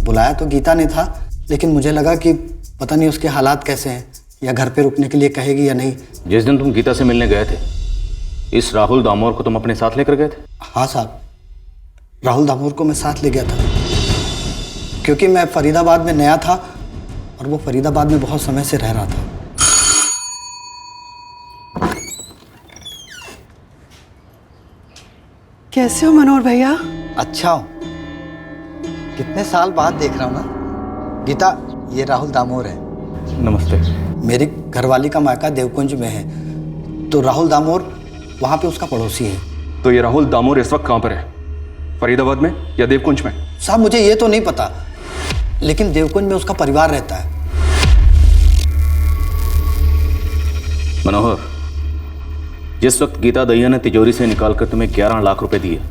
बुलाया तो गीता ने था, लेकिन मुझे लगा कि पता नहीं उसके हालात कैसे हैं या घर पे रुकने के लिए कहेगी या नहीं। जिस दिन तुम गीता से मिलने गए थे, इस राहुल दामोर को तुम अपने साथ लेकर गए थे? हाँ साहब, राहुल दामोर को मैं साथ ले गया था, क्योंकि मैं फरीदाबाद में नया था और वो फरीदाबाद में बहुत समय से रह रहा था। कैसे हो मनोहर भैया? अच्छा हूँ। कितने साल बाद देख रहा हूँ ना। गीता, ये राहुल दामोर है। नमस्ते। मेरी घरवाली का मायका देवकुंज में है, तो राहुल दामोर वहाँ पे उसका पड़ोसी है। तो ये राहुल दामोर इस वक्त कहाँ पर है? फरीदाबाद में या देवकुंज में? साहब मुझे ये तो नहीं पता, लेकिन देवकुंज में उसका परिवार रहता है। मनोहर, जिस वक्त गीता दहिया ने तिजोरी से निकालकर तुम्हें 11 लाख रुपए दिए,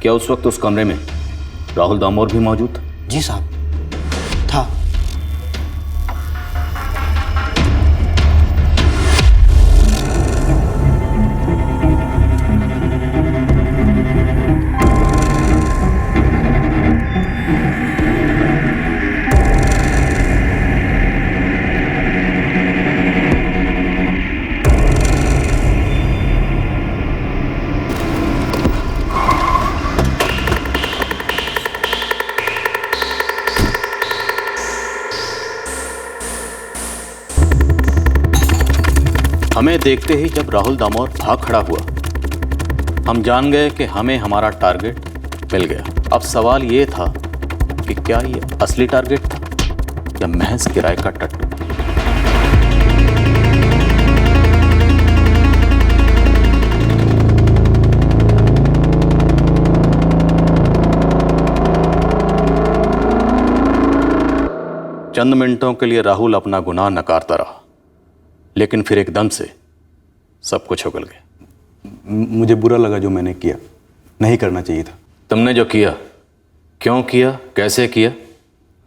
क्या उस वक्त उस कमरे में राहुल दामोर भी मौजूद था? जी साहब, था। हमें देखते ही जब राहुल दामोर भाग खड़ा हुआ, हम जान गए कि हमें हमारा टारगेट मिल गया। अब सवाल ये था कि क्या ये असली टारगेट था या महज किराए का टट्टू? चंद मिनटों के लिए राहुल अपना गुनाह नकारता रहा, लेकिन फिर एकदम से सब कुछ उगल गया। मुझे बुरा लगा जो मैंने किया, नहीं करना चाहिए था। तुमने जो किया, क्यों किया, कैसे किया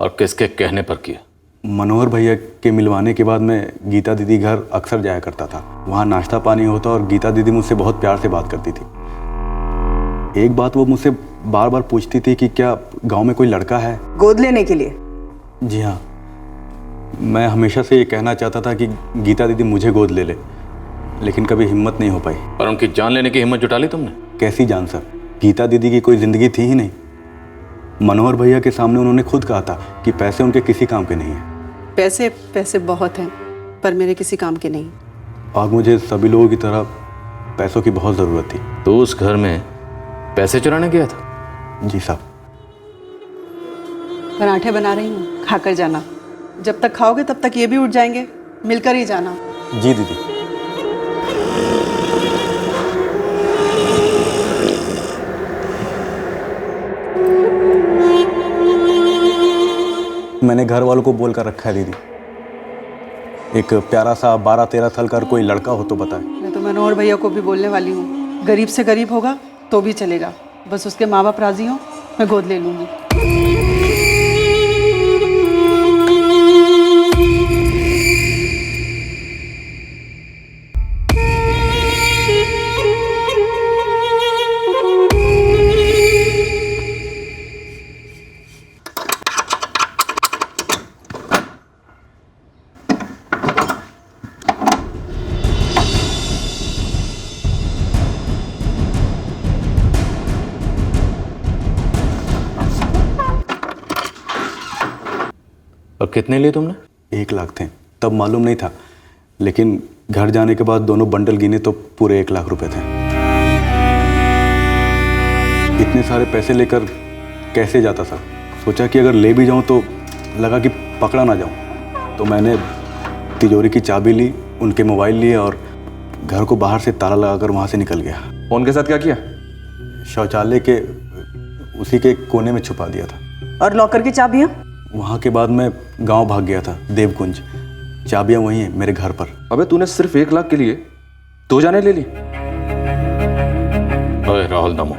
और किसके कहने पर किया? मनोहर भैया के मिलवाने के बाद मैं गीता दीदी घर अक्सर जाया करता था। वहाँ नाश्ता पानी होता और गीता दीदी मुझसे बहुत प्यार से बात करती थी। एक बात वो मुझसे बार बार पूछती थी कि क्या गांव में कोई लड़का है गोद लेने के लिए। जी हाँ, मैं हमेशा से ये कहना चाहता था कि गीता दीदी मुझे गोद ले ले, लेकिन कभी हिम्मत नहीं हो पाई। और उनकी जान लेने की हिम्मत जुटा ली तुमने? कैसी जान सर, गीता दीदी की कोई जिंदगी थी ही नहीं। मनोहर भैया के सामने उन्होंने खुद कहा था कि पैसे उनके किसी काम के नहीं है। पैसे पैसे बहुत हैं, पर मेरे किसी काम के नहीं। और मुझे सभी लोगों की तरह पैसों की बहुत ज़रूरत थी। तो उस घर में पैसे चुराने गया था? जी साहब। पराठे बना रही हूँ, खाकर जाना। जब तक खाओगे तब तक ये भी उठ जाएंगे, मिलकर ही जाना। जी दीदी। मैंने घर वालों को बोल कर रखा है दीदी, एक प्यारा सा 12-13 साल का कोई लड़का हो तो बताए। मैं तो मनोहर भैया को भी बोलने वाली हूँ, गरीब से गरीब होगा तो भी चलेगा, बस उसके माँ बाप राजी हो, मैं गोद ले लूँगी। और कितने लिए तुमने? 1 लाख थे, तब मालूम नहीं था, लेकिन घर जाने के बाद दोनों बंडल गिने तो पूरे 1 लाख रुपए थे। इतने सारे पैसे लेकर कैसे जाता सर? सोचा कि अगर ले भी जाऊं तो लगा कि पकड़ा ना जाऊं, तो मैंने तिजोरी की चाबी ली, उनके मोबाइल लिए और घर को बाहर से ताला लगाकर वहां से निकल गया। फोन के साथ क्या किया? शौचालय के उसी के कोने में छुपा दिया था। और लॉकर की चाबियां? वहाँ के बाद मैं गांव भाग गया था, देवकुंज। चाबियां वहीं हैं मेरे घर पर। अबे तूने सिर्फ 1 लाख के लिए 2 जाने ले ली? ओए राहुल दामोर,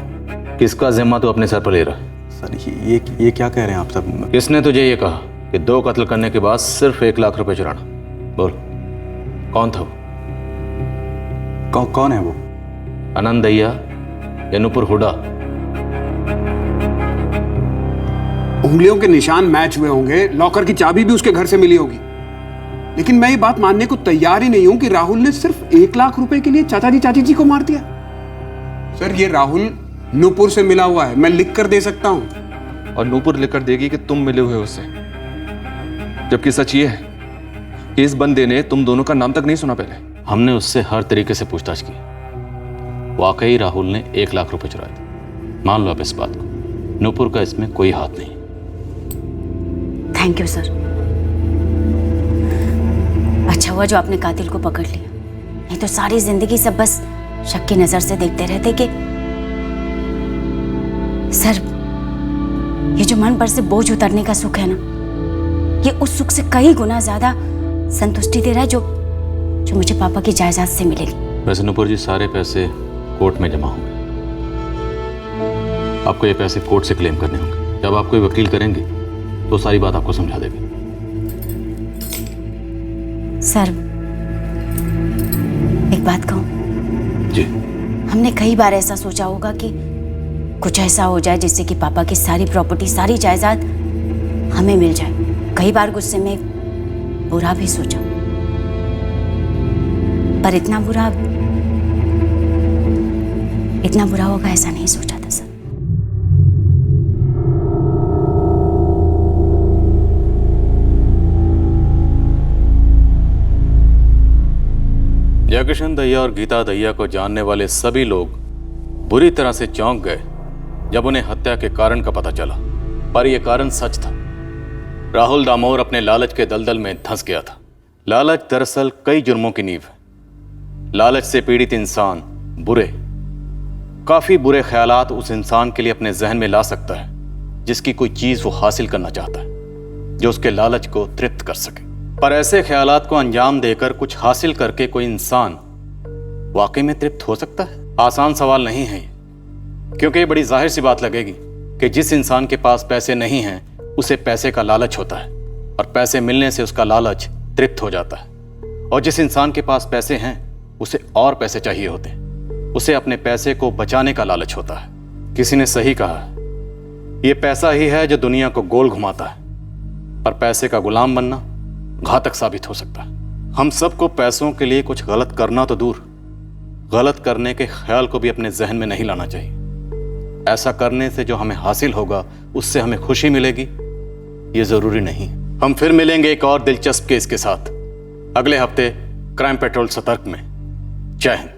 किसका जिम्मा तू अपने सर पर ले रहा है? सर ये क्या कह रहे हैं आप सब? किसने तुझे ये कहा कि 2 कत्ल करने के बाद सिर्फ 1 लाख रुपए चुराना? बोल, कौन था वो? कौन है वो? आनंद दहिया या नुपुर हुडा? उंगलियों के निशान मैच हुए होंगे, लॉकर की चाबी भी उसके घर से मिली होगी, लेकिन मैं ये बात मानने को तैयार ही नहीं हूं कि राहुल ने सिर्फ 1 लाख रुपए के लिए चाचा जी चाची जी को मार दिया। सर ये राहुल नूपुर से मिला हुआ है, मैं लिख कर दे सकता हूं। और नूपुर लिखकर देगी कि तुम मिले हुए उससे, जबकि सच ये है कि इस बंदे ने तुम दोनों का नाम तक नहीं सुना पहले। हमने उससे हर तरीके से पूछताछ की, वाकई राहुल ने 1 लाख रुपए चुराए थे। मान लो आप इस बात को, नूपुर का इसमें कोई हाथ नहीं। Thank you sir. अच्छा हुआ जो आपने कातिल को पकड़ लिया, नहीं तो सारी जिंदगी सब बस शक की नजर से देखते रहते कि सर, ये जो मन पर से बोझ उतरने का सुख है ना, ये उस सुख से कई गुना ज्यादा संतुष्टि दे रहा है जो मुझे पापा की जायदाद से मिलेगी। वैसे नुपुर जी, सारे पैसे कोर्ट में जमा होंगे। आपको ये पैसे कोर्ट से क्लेम करने होंगे। जब आप कोई वकील करेंगे तो सारी बात आपको समझा देगा। सर, एक बात कहूं? जी। हमने कई बार ऐसा सोचा होगा कि कुछ ऐसा हो जाए जिससे कि पापा की सारी प्रॉपर्टी, सारी जायदाद हमें मिल जाए। कई बार गुस्से में बुरा भी सोचा, पर इतना बुरा होगा ऐसा नहीं सोचा था सर। जयकिशन दहिया और गीता दहिया को जानने वाले सभी लोग बुरी तरह से चौंक गए जब उन्हें हत्या के कारण का पता चला। पर यह कारण सच था। राहुल दामोर अपने लालच के दलदल में धंस गया था। लालच दरअसल कई जुर्मों की नींव है। लालच से पीड़ित इंसान काफी बुरे ख्यालात उस इंसान के लिए अपने जहन में ला सकता है जिसकी कोई चीज वो हासिल करना चाहता है, जो उसके लालच को तृप्त कर सके। पर ऐसे ख्यालात को अंजाम देकर कुछ हासिल करके कोई इंसान वाकई में तृप्त हो सकता है? आसान सवाल नहीं है ये, क्योंकि ये बड़ी जाहिर सी बात लगेगी कि जिस इंसान के पास पैसे नहीं हैं उसे पैसे का लालच होता है और पैसे मिलने से उसका लालच तृप्त हो जाता है। और जिस इंसान के पास पैसे हैं उसे और पैसे चाहिए होते हैं, उसे अपने पैसे को बचाने का लालच होता है। किसी ने सही कहा है, ये पैसा ही है जो दुनिया को गोल घुमाता है, पर पैसे का गुलाम बनना घातक साबित हो सकता है। हम सबको पैसों के लिए कुछ गलत करना तो दूर, गलत करने के ख्याल को भी अपने जहन में नहीं लाना चाहिए। ऐसा करने से जो हमें हासिल होगा उससे हमें खुशी मिलेगी, ये जरूरी नहीं। हम फिर मिलेंगे एक और दिलचस्प केस के साथ अगले हफ्ते क्राइम पेट्रोल सतर्क में। जय हिंद।